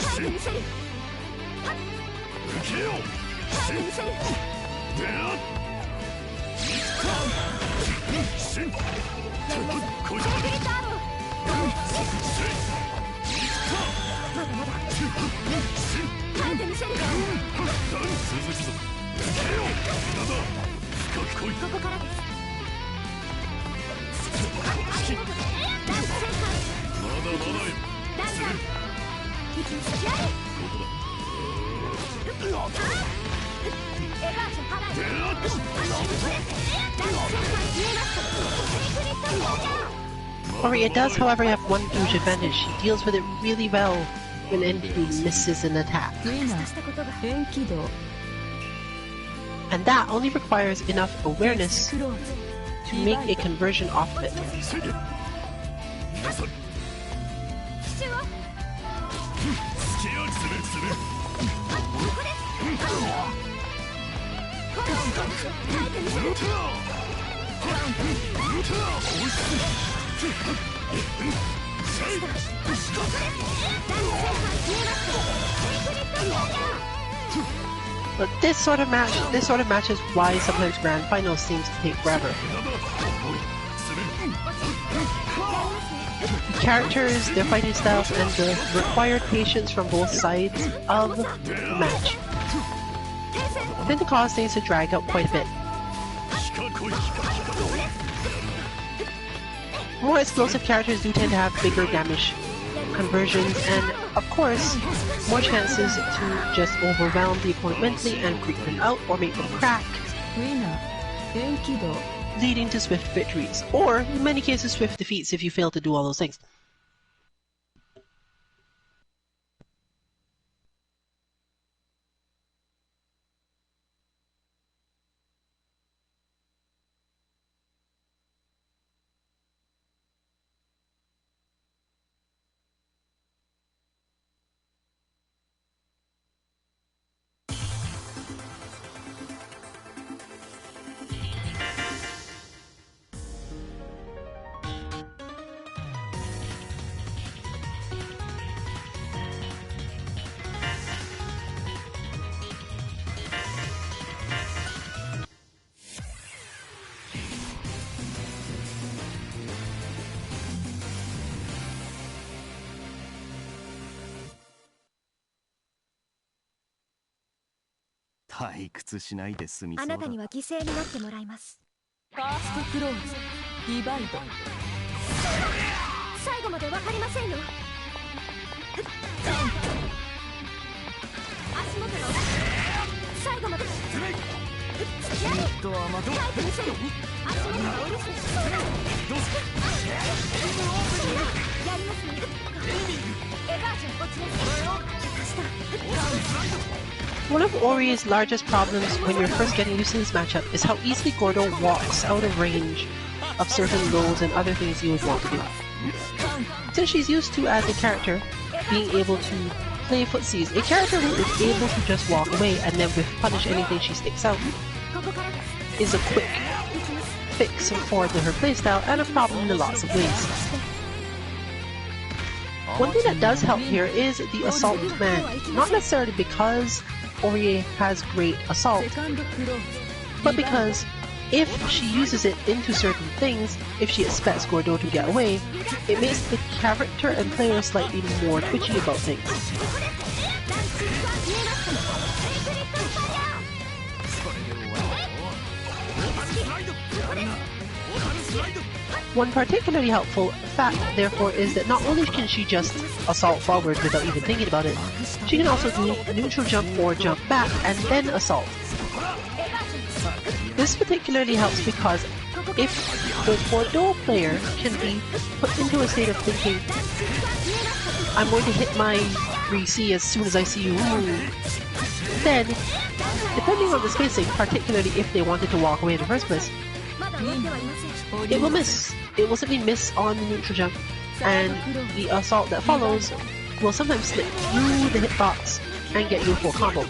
Ori does, however, have one huge advantage. She deals with it really well when Enkidu misses an attack. ウィナー遠軌道 And that only requires enough awareness クローズ to make a conversion off of it. こ But this sort of match is why sometimes grand finals seems to take forever. The characters, their fighting styles, and the required patience from both sides of the match tend to cause things to drag out quite a bit. More explosive characters do tend to have bigger damage conversions and, of course, more chances to just overwhelm the opponent mentally and freak them out or make them crack, leading to swift victories, or in many cases swift defeats if you fail to do all those things. 退屈しないで済みそうだ。あなたには犠牲になってもらいます。ファーストクローズ、ディバイド。最後までわかりませんよ。足元の最後まで。タイプ見せる。足元がおろす。やりますね。エヴァージョン落ちます。 One of Ori's largest problems when you're first getting used to this matchup is how easily Gordo walks out of range of certain lows and other things you would want to do. Since she's used to, as a character, being able to play footsies, a character who is able to just walk away and then punish anything she sticks out is a quick fix for her playstyle and a problem in lots of ways. One thing that does help here is the Assault command, not necessarily because Ori has great assault, but because if she uses it into certain things, if she expects Gordo to get away, it makes the character and player slightly more twitchy about things. One particularly helpful fact, therefore, is that not only can she just assault forward without even thinking about it, she can also do a neutral jump or jump back and then assault. This particularly helps because if the Gordo player can be put into a state of thinking, I'm going to hit my 3C as soon as I see you, then, depending on the spacing, particularly if they wanted to walk away in the first place, it will miss. It will simply miss on the neutral jump, and the assault that follows will sometimes slip through the hitbox and get you a full combo.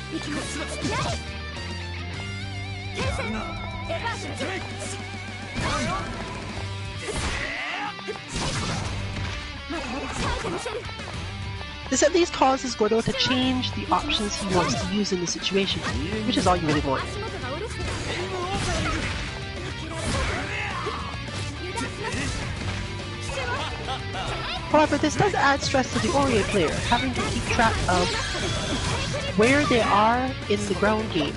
This at least causes Gordo to change the options he wants to use in the situation, which is all you really want. However, this does add stress to the Ori player, having to keep track of where they are in the ground game.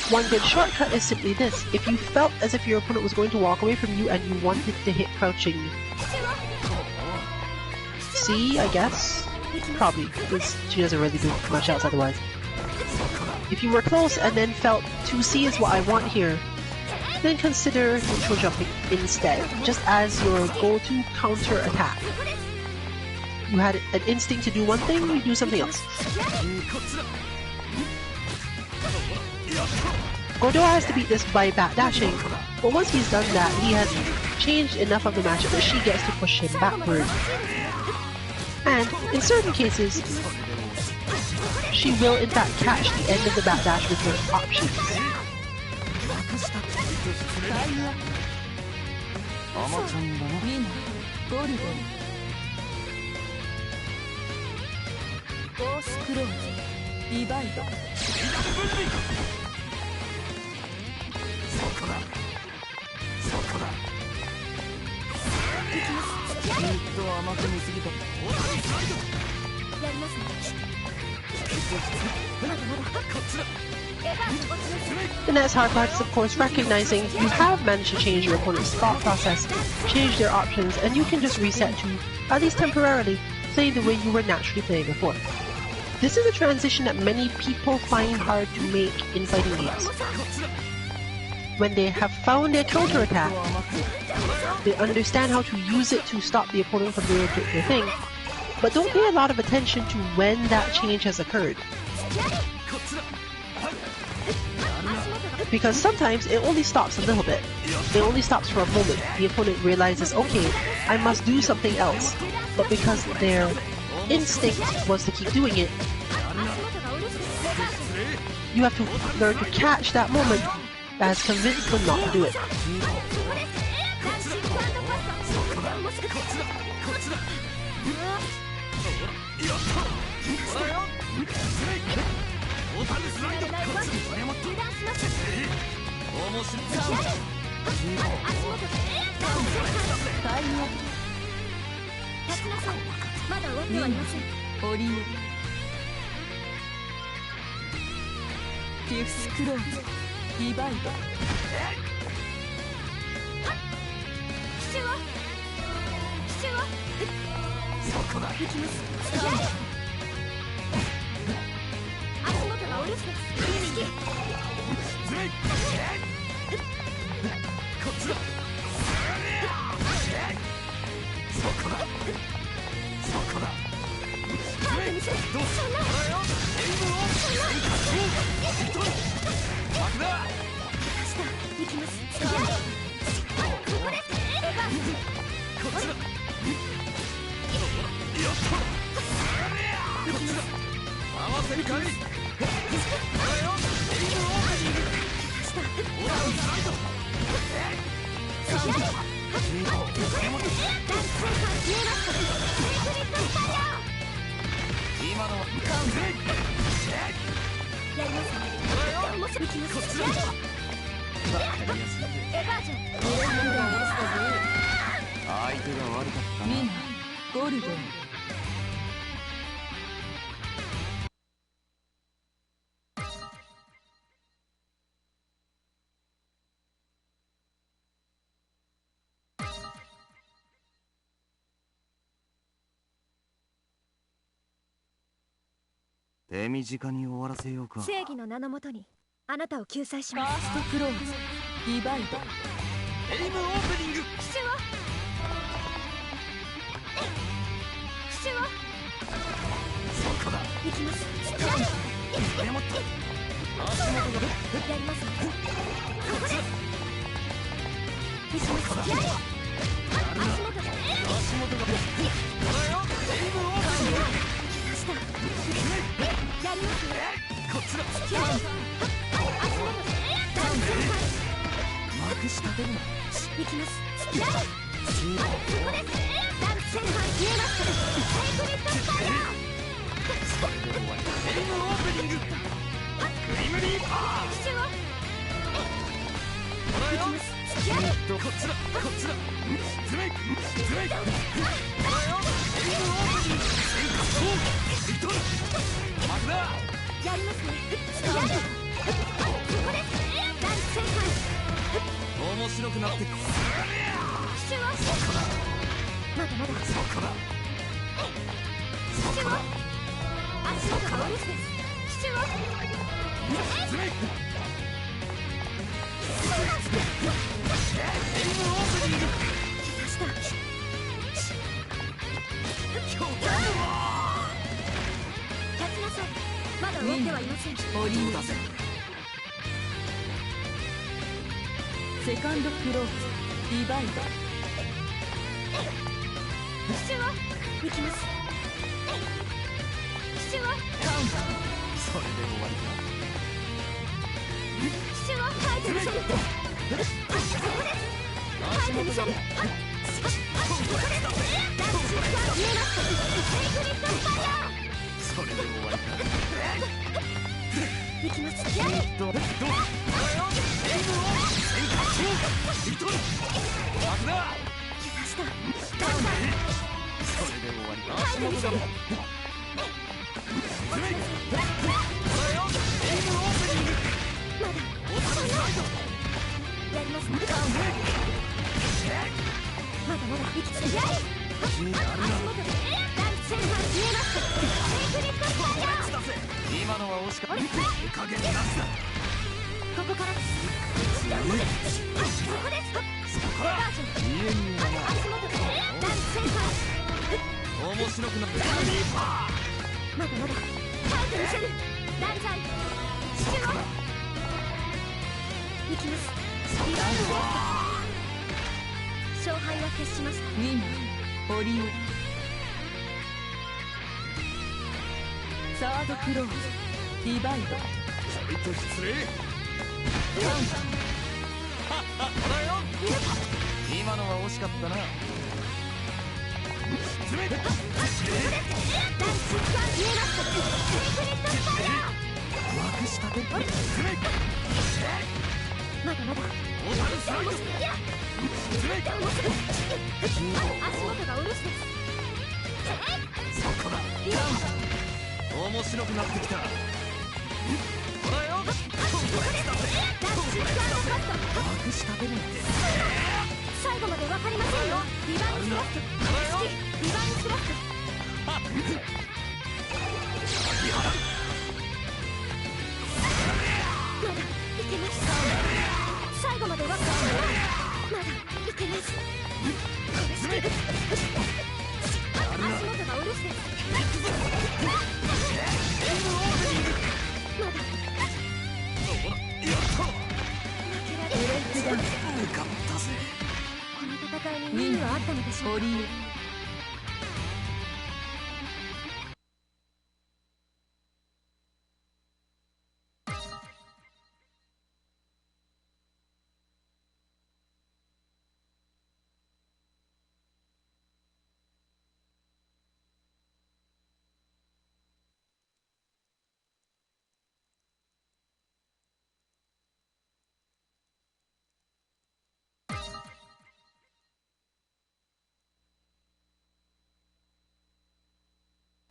One good shortcut is simply this: if you felt as if your opponent was going to walk away from you and you wanted to hit crouching C, I guess? Probably, because she doesn't really do much else otherwise. If you were close and then felt 2C is what I want here, then consider neutral jumping instead, just as your go-to counter attack. You had an instinct to do one thing, you do something else. Gordo has to beat this by backdashing, but once he's done that, he has changed enough of the matchup that she gets to push him backward. And, in certain cases, she will in fact catch the end of the backdash with her options. ディバイド。そこだそこだずっと甘く見すぎた。やりますね。まだまだこっちだ。The next hard part is of course recognizing you have managed to change your opponent's thought process, change their options, and you can just reset to, at least temporarily, play the way you were naturally playing before. This is a transition that many people find hard to make in fighting games. When they have found their counterattack, they understand how to use it to stop the opponent from doing a particular thing, but don't pay a lot of attention to when that change has occurred. Because sometimes it only stops a little bit. It only stops for a moment. The opponent realizes, okay, I must do something else. But because their instinct was to keep doing it, you have to learn to catch that moment that has convinced them not to do it.正義の名のもとにあなたを救済します。ファーストクローズ、ディバイド。エイムオープニング。奇襲を奇襲をそこだ行きます。それもっと足元がやりますね。ここです。行きます。足元が足元がほらよエイムオープニング。やりますね。こっちだ足元まくし立てるな行きます。ここです。ダンス戦艦見えますか。テイクリットスパイラー。それで終わりエイムオープニング。グリムリーパー奇襲をほらよ行きます。こっちだこっちだズメイズメイほらよエイムオープニング。ビクトルマグナやりますね。ここです。ダンス戦艦面白くなってこ奇襲をまだまだそこだ奇襲を足元がお留守です。奇襲をズメイエイムオープニング。来ました。今日だ立ちなさい。まだ終わってはいません。オリーダぜセカンドクローズ、ディバイド。奇襲を行きます。奇襲をそれで終わり奇襲をファイトでしょ。ここです。ファイトでしょ。ここです。ダンス戦艦見えますか。テイクリットスパイラー。そそれで終わりか。行きます。どうだよ。エイムオン。戦火消火。ビクトル。爆だ。下ダンそれで終わりか。サイタイムシェルスメイク。どうだよ。エイムオープニング。まだオタルスライド。やりますか。まだまだ生きてる。やり足元でダンス戦艦見えます。セーフリットファイヤー。だぜ。今のは惜しかった。手加減なしだ。ここからここですそこだ。バージョン見え見えだな。足元でダンス戦艦面白くなってる。まだまだタイトルシェル断罪父を行きますリバウンド勝敗は決しました。ウィンオリオサードクローズディバイドちょいと失礼。ワンほらよ。今のは惜しかったな。スメイク。ダンス艦見えますセーフリットファイヤまくしたて。スメイク。ー。まだまだオタルスライド。スメイク。足元がおろしですそこだ。面白くなってきた。ほらよ。ダンス艦のカットまくしたてねって。最後まで分かりませんよ。リバインスラッシュリバインスラッシュまだいけます最後まで分かりません。まだいけます足元がおろしですまだそうだ。やった。負けられブレイクダウン受かったぜ。この戦いに意味はあったのでしょうか。オリオ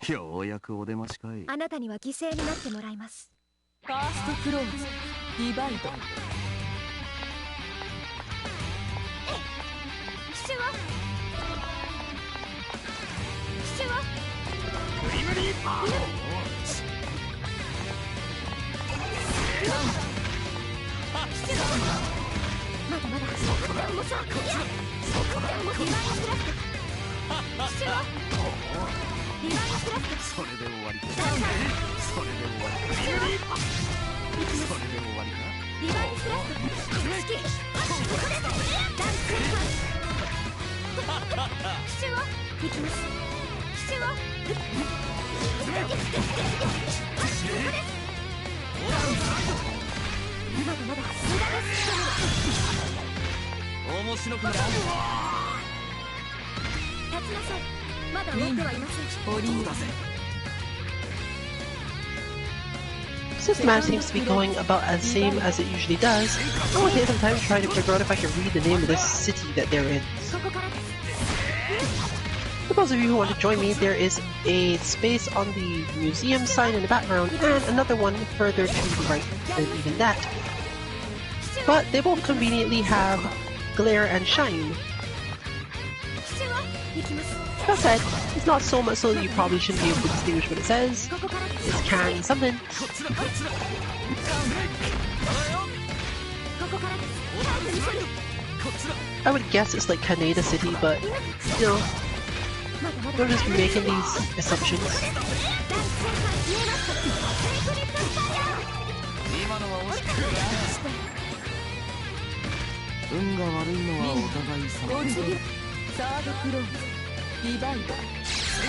ようやくお出ましかい。あなたには犠牲になってもらいます。ファーストクローズディバイド父は父はグリムリーパー。まだまだもうさこっちだそこだリバインスラッシュ父はリバインスラッシュそれで終わりか。ダンサーそれで終わりか。グリムリーパー。それで終わりか。リバインスラッシュ好きここですダンス父は行きます父はまだまだ無駄です面白くなる。立ちなさいまだ終わってはいません。オリオだぜ。 Since the match seems to be going about as same as it usually does, I will take some time trying to figure out if I can read the name of this city that they're in. ここからです For those of you who want to join me, there is a space on the museum sign in the background and another one further to the right than even that. But they both conveniently have glare and shine. 父は行きます That said, it's not so much so that you probably shouldn't be able to distinguish what it says. ここからです It's can something. こっちだこっちだ。ここからですタイトルシェルこっちだ。 I would guess it's like Kaneda City, but, you know, まだまだ they're just making these assumptions. ダンス戦艦見えますセーフリットファイヤー今のは惜しかったな。運が悪いのはお互い様。ゴルゴサードクローズディバイド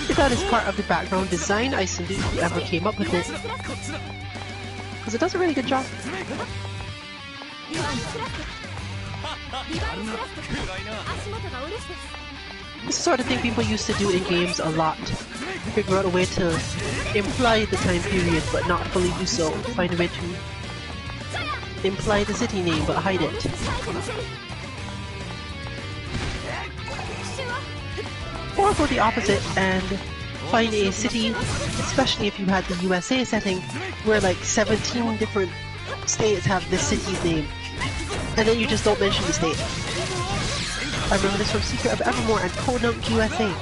If that is part of the background design, I salute whoever came up with it, こっちだ。 because it does a really good job. リバインスラッシュリバインスラッシュ暗いな。足元がおろしです This is the sort of thing people used to do in games a lot. Figure out a way to imply the time period but not fully do so. Find a way to imply the city name but hide it. Or go the opposite and find a city, especially if you had the USA setting, where like 17 different states have this city's name. And then you just don't mention the state. I remember this from Secret of Evermore and Podunk USA.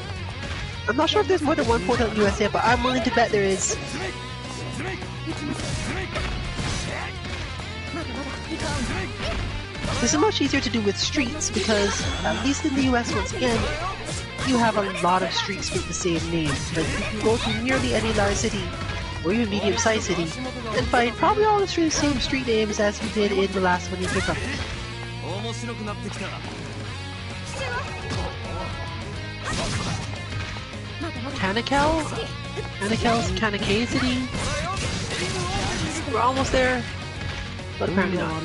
I'm not sure if there's more than one Podunk USA, but I'm willing to bet there is. This is much easier to do with streets because, at least in the US once again, you have a lot of streets with the same name. Like you can go to nearly any large city, or even medium-sized city, and find probably all the same street names as you did in the last one you pick up. Kanakel? Kanakel's Kanake City? We're almost there, but apparently not.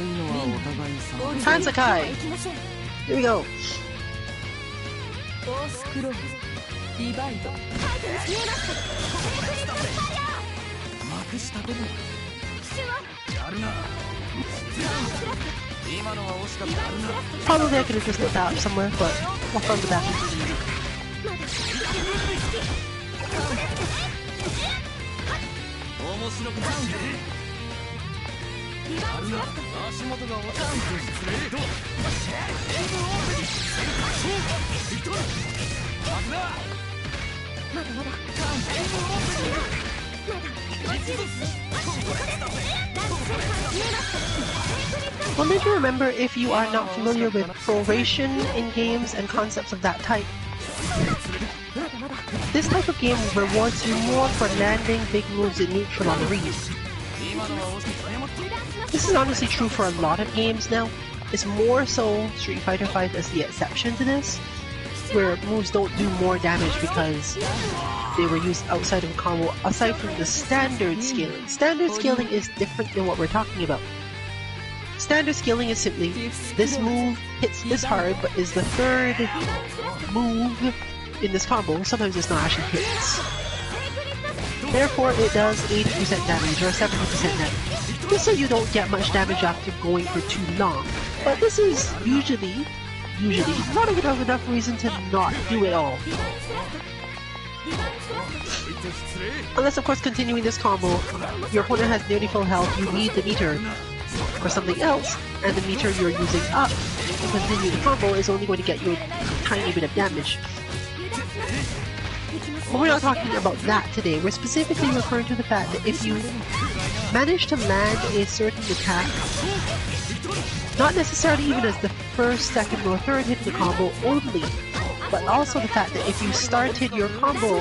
Hansakai! Here we go. Probably I could have just looked out somewhere, but we'll fun with that. Well, maybe remember, if you are not familiar with proration in games and concepts of that type, this type of game rewards you more for landing big moves in neutral on read. This is honestly true for a lot of games now. It's more so Street Fighter V as the exception to this, where moves don't do more damage because they were used outside of a combo, aside from the standard scaling. Standard scaling is different than what we're talking about. Standard scaling is simply, this move hits this hard but is the third move in this combo. Sometimes it's not actually hits. Therefore it does 80% damage or 70% damage. Just so you don't get much damage after going for too long. But this is usually not a good enough reason to not do it all. Unless of course continuing this combo, your opponent has nearly full health, you need the meter for something else, and the meter you're using up to continue the combo is only going to get you a tiny bit of damage. But we're not talking about that today. We're specifically referring to the fact that if you manage to land a certain attack, not necessarily even as the first, second, or third hit of the combo only, but also the fact that if you started your combo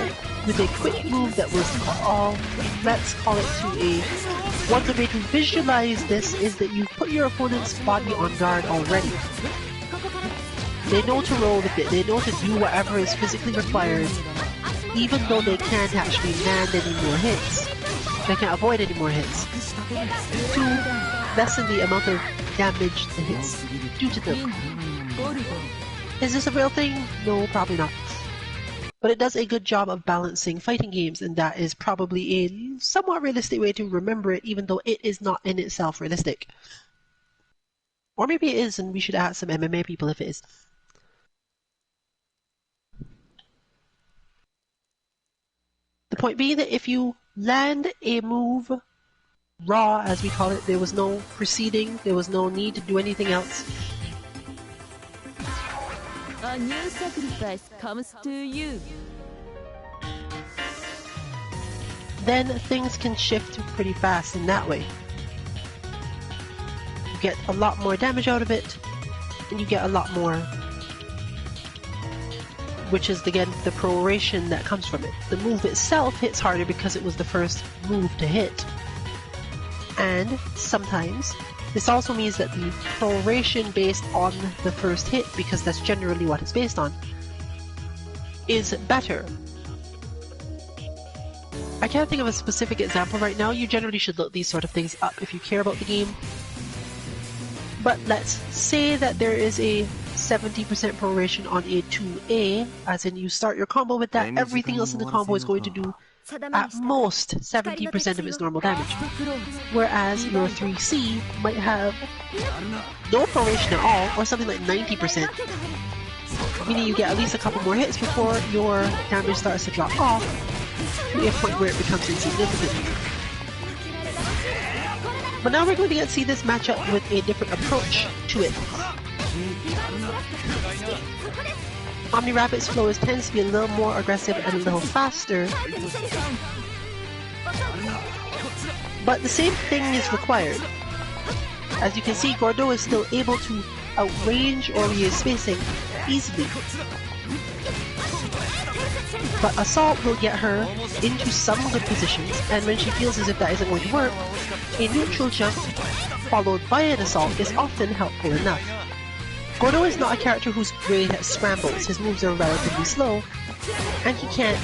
with a quick move that was let's call it to a... One way to visualize this is that you put your opponent's body on guard already. They know to roll with it, they know to do whatever is physically required, even though they can't actually land any more hits. They can't avoid any more hits. To lessen the amount of damage the hits do to them. Is this a real thing? No, probably not. But it does a good job of balancing fighting games, and that is probably a somewhat realistic way to remember it, even though it is not in itself realistic. Or maybe it is, and we should ask some MMA people if it is. The point being that if you land a move raw, as we call it, there was no preceding, there was no need to do anything else. A new sacrifice comes to you. Then things can shift pretty fast in that way. You get a lot more damage out of it, and you get a lot more, which is again the proration that comes from it. The move itself hits harder because it was the first move to hit. And sometimes this also means that the proration based on the first hit, because that's generally what it's based on, is better. I can't think of a specific example right now. You generally should look these sort of things up if you care about the game. But let's say that there is a 70% proration on a 2A, as in you start your combo with that, everything else in the combo is going to do at most 70% of its normal damage. Whereas your 3C might have no proration at all, or something like 90%, meaning you get at least a couple more hits before your damage starts to drop off to a point where it becomes insignificant. But now we're going to get to see this matchup with a different approach to it. Omni Rapid's flow tends to be a little more aggressive and a little faster, but the same thing is required. As you can see, Gordeau is still able to outrange Oria's spacing easily, but Assault will get her into some good positions, and when she feels as if that isn't going to work, a neutral jump followed by an Assault is often helpful enough. Gordeau is not a character who's great at scrambles. His moves are relatively slow, and he can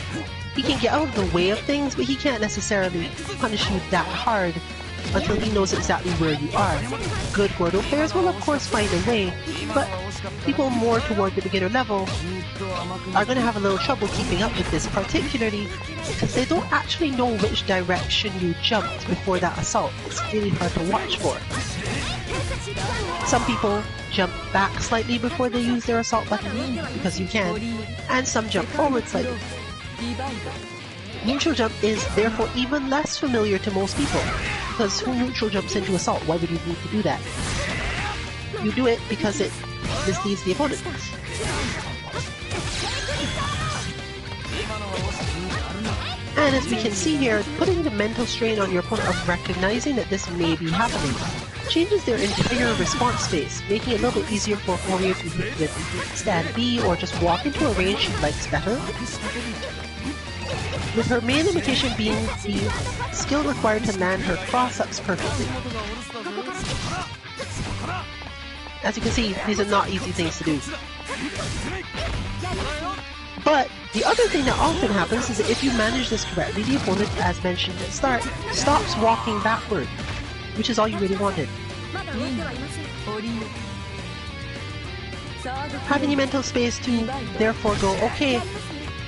get out of the way of things, but he can't necessarily punish you that hard until he knows exactly where you are. Good Gordeau players will of course find a way, but people more toward the beginner level are going to have a little trouble keeping up with this, particularly because they don't actually know which direction you jumped before that assault. It's really hard to watch for. Some people jump back slightly before they use their assault button, because you can, and some jump forward slightly. Neutral jump is therefore even less familiar to most people, because who neutral jumps into assault? Why would you need to do that? You do it because it misleads the opponent. And as we can see here, putting the mental strain on your opponent of recognizing that this may be happening changes their entire response phase, making it a little bit easier for Oria to hit with stand B or just walk into a range she likes better. With her main limitation being the skill required to land her cross-ups perfectly. As you can see, these are not easy things to do. But the other thing that often happens is that if you manage this correctly, the opponent, as mentioned at the start, stops walking backward, which is all you really wanted. Having the mental space to therefore go, okay,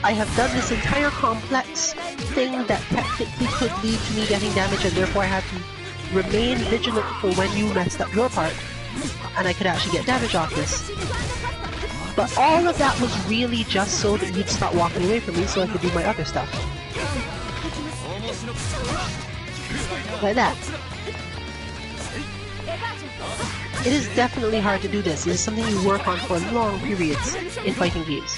I have done this entire complex thing that technically could lead to me getting damage, and therefore I have to remain vigilant for when you messed up your part, and I could actually get damage off this. But all of that was really just so that you'd stop walking away from me so I could do my other stuff. Like that. It is definitely hard to do this. It is something you work on for long periods in fighting games.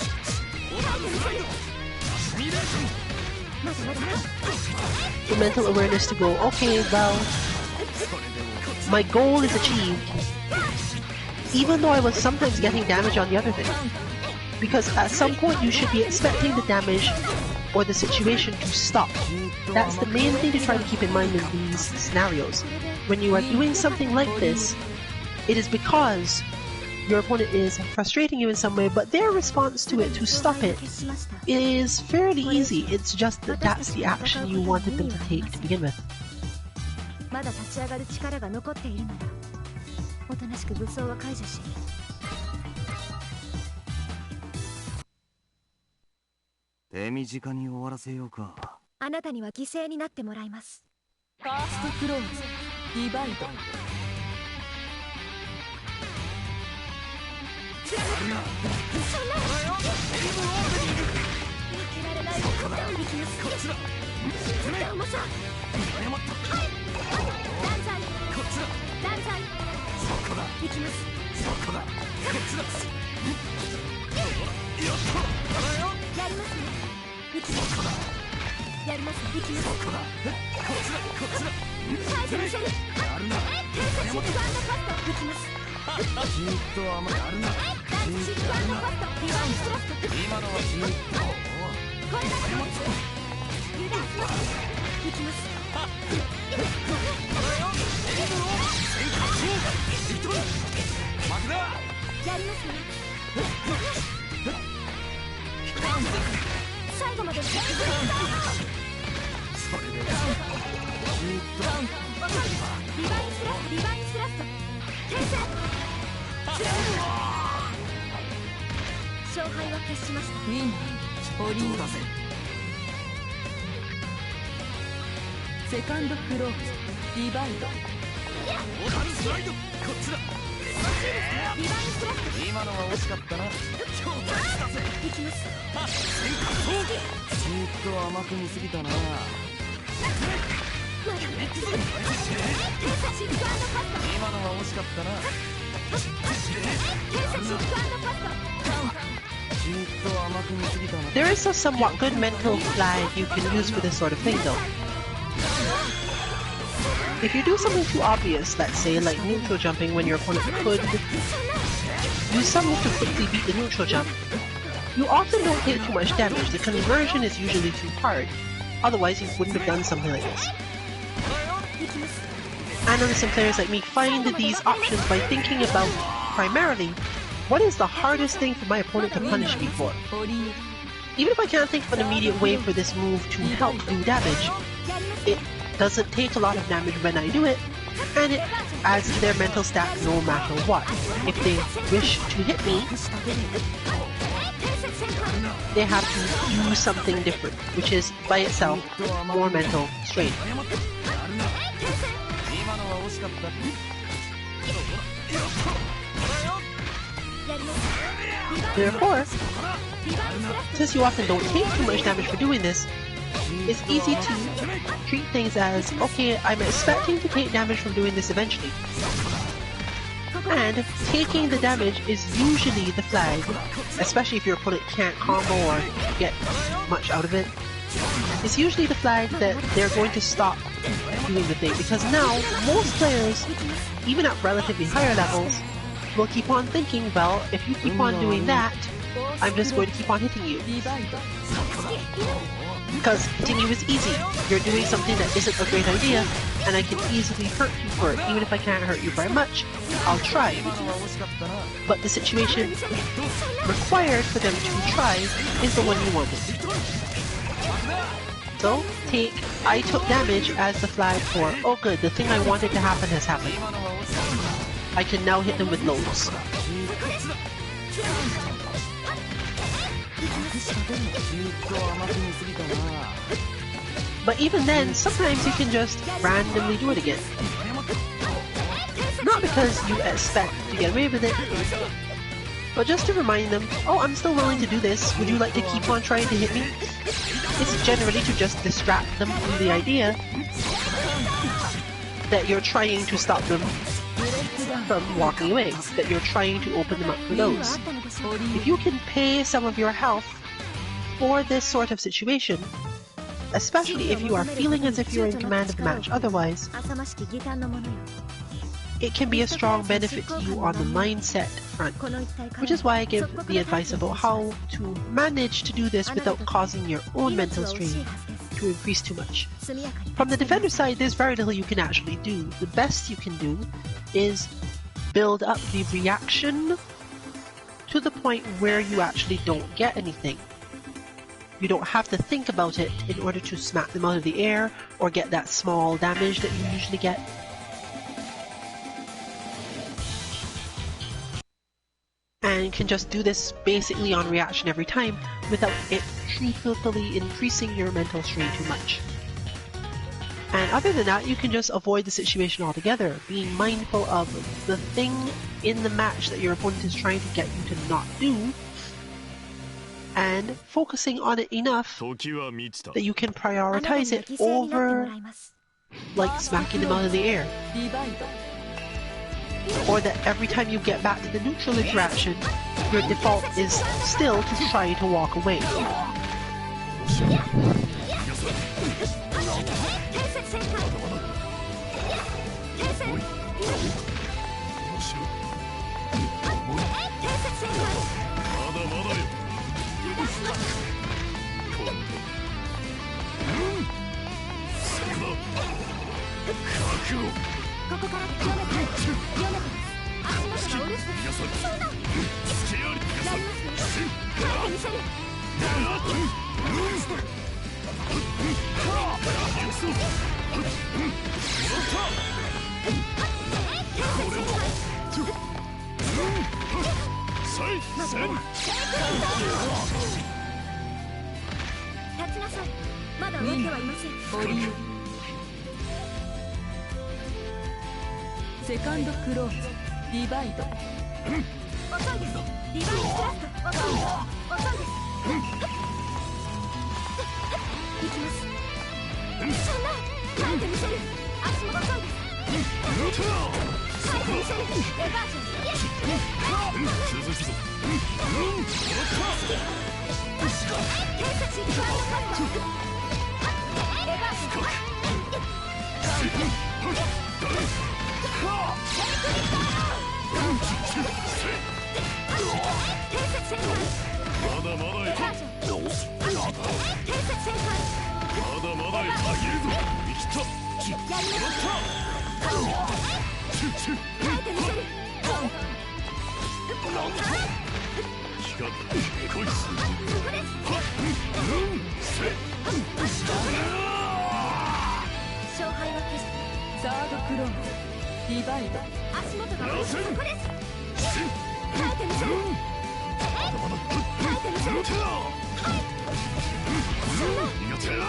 The mental awareness to go, okay, well, my goal is achieved, even though I was sometimes getting damage on the other thing. Because at some point you should be expecting the damage or the situation to stop. That's the main thing to try to keep in mind in these scenarios. When you are doing something like this, it is because your opponent is frustrating you in some way, but their response to it, to stop it, is fairly easy. It's just that that's the action you wanted them to take to begin with. まだ立ち上がる力が残っているなら、おとなしく武装は解除し、手短に終わらせようか。あなたには犠牲になってもらいます。ファーストクローズ、ディバイド。そんな負けられない。こっちだ。重さ。断罪。こっちだ。断罪。そこだ。行きます。そこだ。こっちだ。やった。やりますね。行きます。やります。行きます。そこだ。こっちだ。こっちだ。最初のシェル。やるな。天才シックアンドカット。行きます。じーっと甘やるな。シックアンドカット。リバインスラット。今のはじーっと。これだけの油断します。行きます。やりますね。最後までリバインスラット。転生。勝敗は決しました。ウィンオリーだぜ。セカンドフローディバイドオーダースライドこっちだ。リバインスラック今のは惜しかったな。今日だぜ。いきます。戦火闘技。ちょっと甘く見すぎたな。まだ天才シックパス今のは惜しかったな。ト天才シックパスちょっと甘く見すぎたな。 There is a somewhat good mental flag you can use for this sort of thing though. If you do something too obvious, let's say like neutral jumping when your opponent could use some move to quickly beat the neutral jump, you often don't take too much damage. The conversion is usually too hard, otherwise you wouldn't have done something like this. I know that some players like me find these options by thinking about, primarily, what is the hardest thing for my opponent to punish me for? オリー Even if I can't think of an immediate way for this move to help do damage, it doesn't take a lot of damage when I do it, and it adds to their mental stack no matter what. If they wish to hit me, they have to do something different, which is by itself more mental strain. 今のは惜しかった。 Therefore, since you often don't take too much damage for doing this, it's easy to treat things as, okay, I'm expecting to take damage from doing this eventually. And taking the damage is usually the flag, especially if your opponent can't combo or get much out of it. It's usually the flag that they're going to stop doing the thing, because now most players, even at relatively higher levels, will keep on thinking, well, if you keep on doing that, I'm just going to keep on hitting you. ディバイド Because hitting you is easy. You're doing something that isn't a great idea, and I can easily hurt you for it. Even if I can't hurt you very much, I'll try. But the situation required for them to try is the one you wanted. So, I took damage as the flag for, oh good, the thing I wanted to happen has happened. I can now hit them with loads. But even then, sometimes you can just randomly do it again. Not because you expect to get away with it, but just to remind them, oh, I'm still willing to do this, would you like to keep on trying to hit me? It's generally to just distract them from the idea that you're trying to stop them from walking away, that you're trying to open them up for those. If you can pay some of your health for this sort of situation, especially if you are feeling as if you're in command of the match otherwise, it can be a strong benefit to you on the mindset front, which is why I give the advice about how to manage to do this without causing your own mental strain to increase too much. From the defender side, there's very little you can actually do. The best you can do is build up the reaction to the point where you actually don't get anything. You don't have to think about it in order to smack them out of the air or get that small damage that you usually get. And can just do this basically on reaction every time without it truthfully increasing your mental strain too much. And other than that, you can just avoid the situation altogether, being mindful of the thing in the match that your opponent is trying to get you to not do, and focusing on it enough that you can prioritize it over, like, smacking them out of the air. ディバイド Or that every time you get back to the neutral interaction, your default is still to try to walk away. 立ちなさい。まだ終わってはいません。保留。セカンドクローズディバイド。遅いです。リバウンドクラスト。遅いです。遅いです。行きます。そんな耐えてみせる。足も遅いです。耐えてみせる。エバージョン。続くぞ。警察に不安のカット。エバージョン。偵察戦艦。まだまだよ。エバージョン。偵察戦艦。まだまだよ。あげるぞ。生きた。やりました。耐えてみせる。光る。こいつ。そこです。勝敗は決す。サードクローズディバイド。足元が多い。そこです。耐えてみせる。耐えてみせる。苦手だ。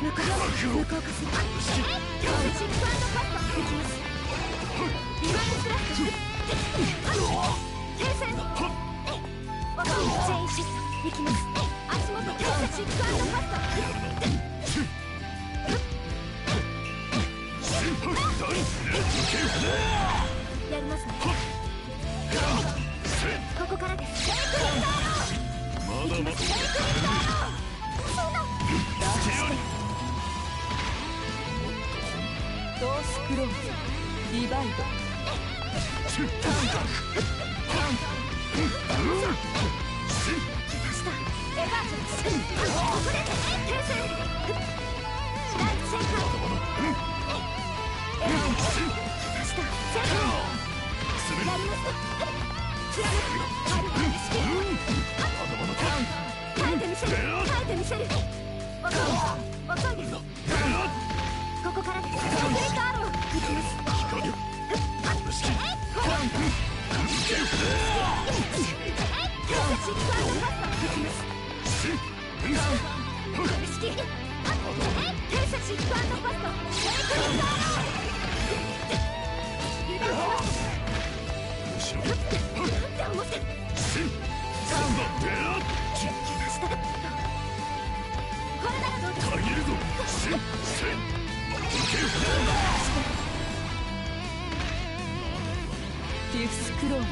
無効化する。シックパストできます。リバインスラッシュ。停戦。全員シットできます。足元シックパスト。やりますね。ここからです。まだまだ。トースクローズディバイド。エバージョン。ここで停戦。第一戦艦。エバージョン。下戦艦。やります。貫く。アルファ式。耐えてみせる。耐えてみせる。遅いです。ここからです。グリッドアロー。行きます。ディスクローズ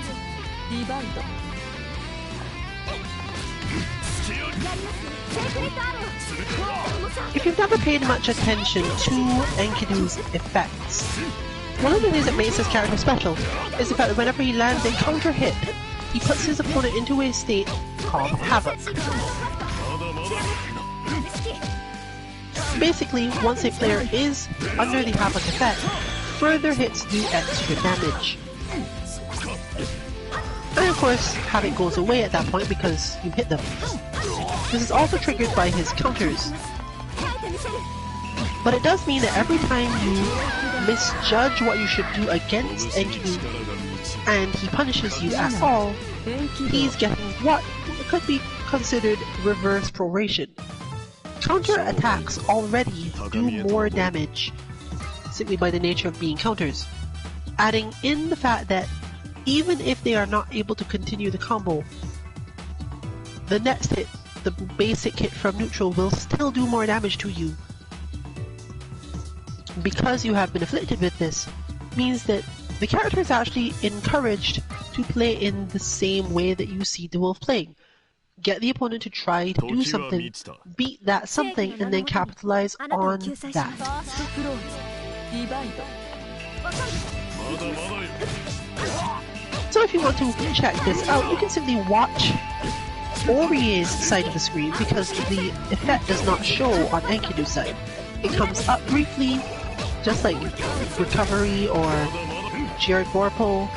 ディバイド。If you've never paid much attention to Enkidu's effects, one of the things that makes his character special is the fact that whenever he lands a counter hit, he puts his opponent into a state called Havoc. Basically, once a player is under the Havoc effect, further hits do extra damage. And of course, Havoc goes away at that point because you hit them. This is also triggered by his counters. But it does mean that every time you misjudge what you should do against Enkidu and he punishes you at all, he's getting what could be considered reverse proration. Counter attacks already do more damage simply by the nature of being counters, adding in the fact that even if they are not able to continue the combo, the next hit, the basic hit from neutral, will still do more damage to you. Because you have been afflicted with this, means that the character is actually encouraged to play in the same way that you see the wolf playing. Get the opponent to try to do something, beat that something, and then capitalize on that. So if you want to check this out, you can simply watch Orie's side of the screen because the effect does not show on Enkidu's side. It comes up briefly, just like Recovery or Jared Vorpal.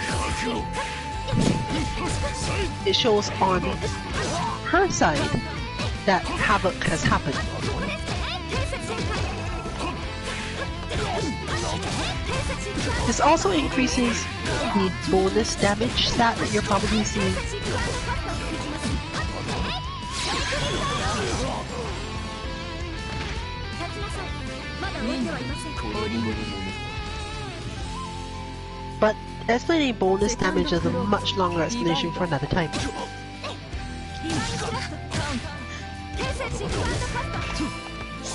it shows on her side that havoc has happened. This also increases the bonus damage stat that you're probably seeing. But explaining bonus damage is a much longer explanation for another time.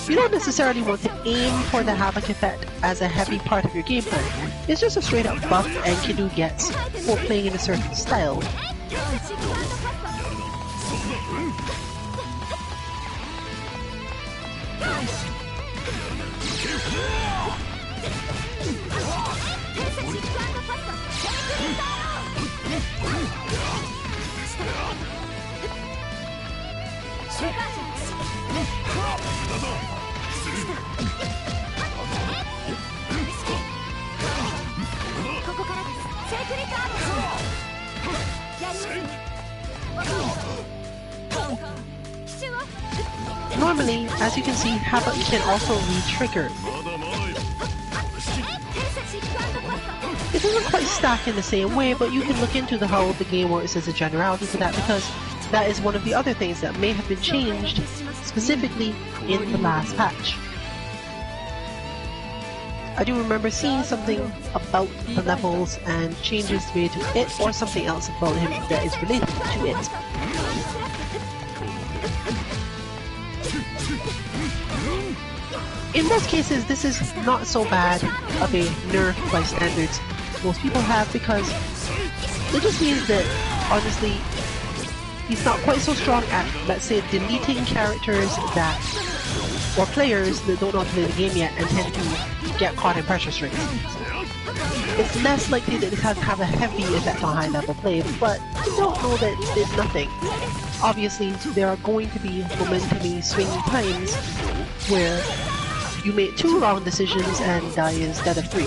You don't necessarily want to aim for the Havoc effect as a heavy part of your gameplay. It's just a straight up buff Enkidu gets for playing in a certain style. Normally, as you can see, Havoc can also re-trigger. It doesn't quite stack in the same way, but you can look into how the game works as a generality for that, because that is one of the other things that may have been changed specifically in the last patch. I do remember seeing something about the levels and changes made to it, or something else about him that is related to it. In most cases, this is not so bad of a nerf by standards most people have, because it just means that, honestly, he's not quite so strong at, let's say, deleting characters that, or players that don't know how to play the game yet and tend to get caught in pressure strings. It's less likely that it has to have a heavy effect on high level play, but you don't know that it did nothing. Obviously, there are going to be momentum swing times where you make 2 wrong decisions and die instead of 3.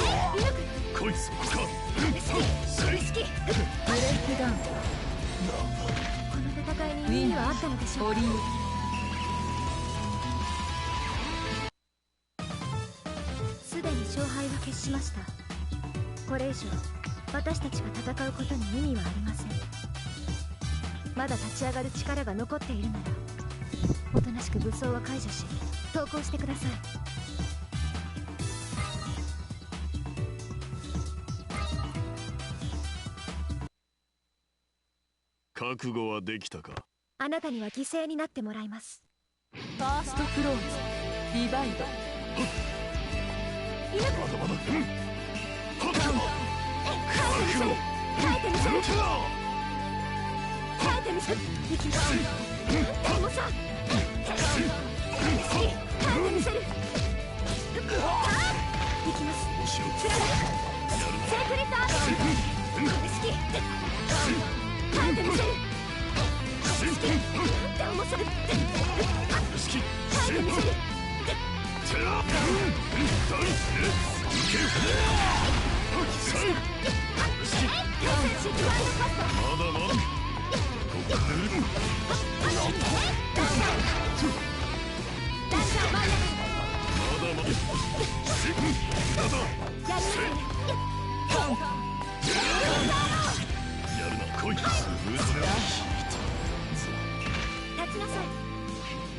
あなたには犠牲になってもらいます。ファーストクローズディバイド。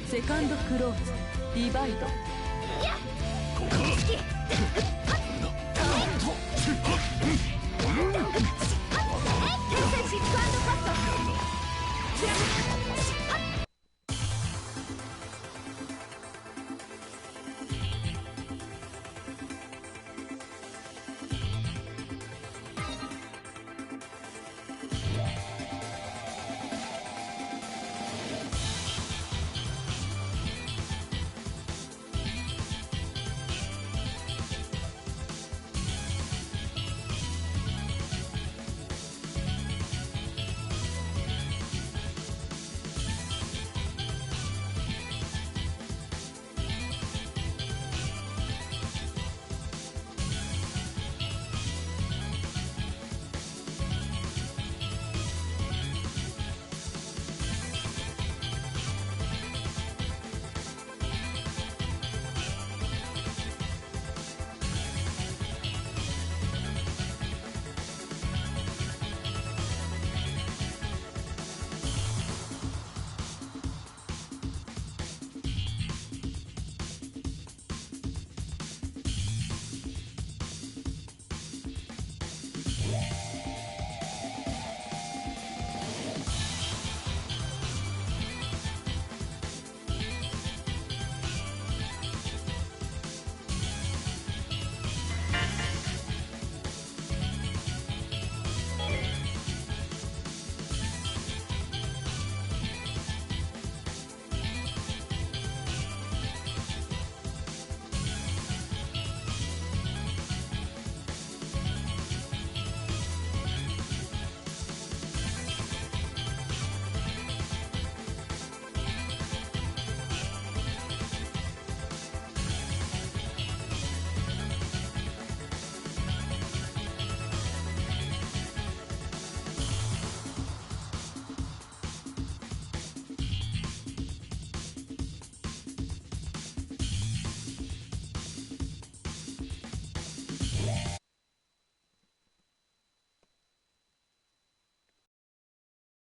セカンドクローズディバイド。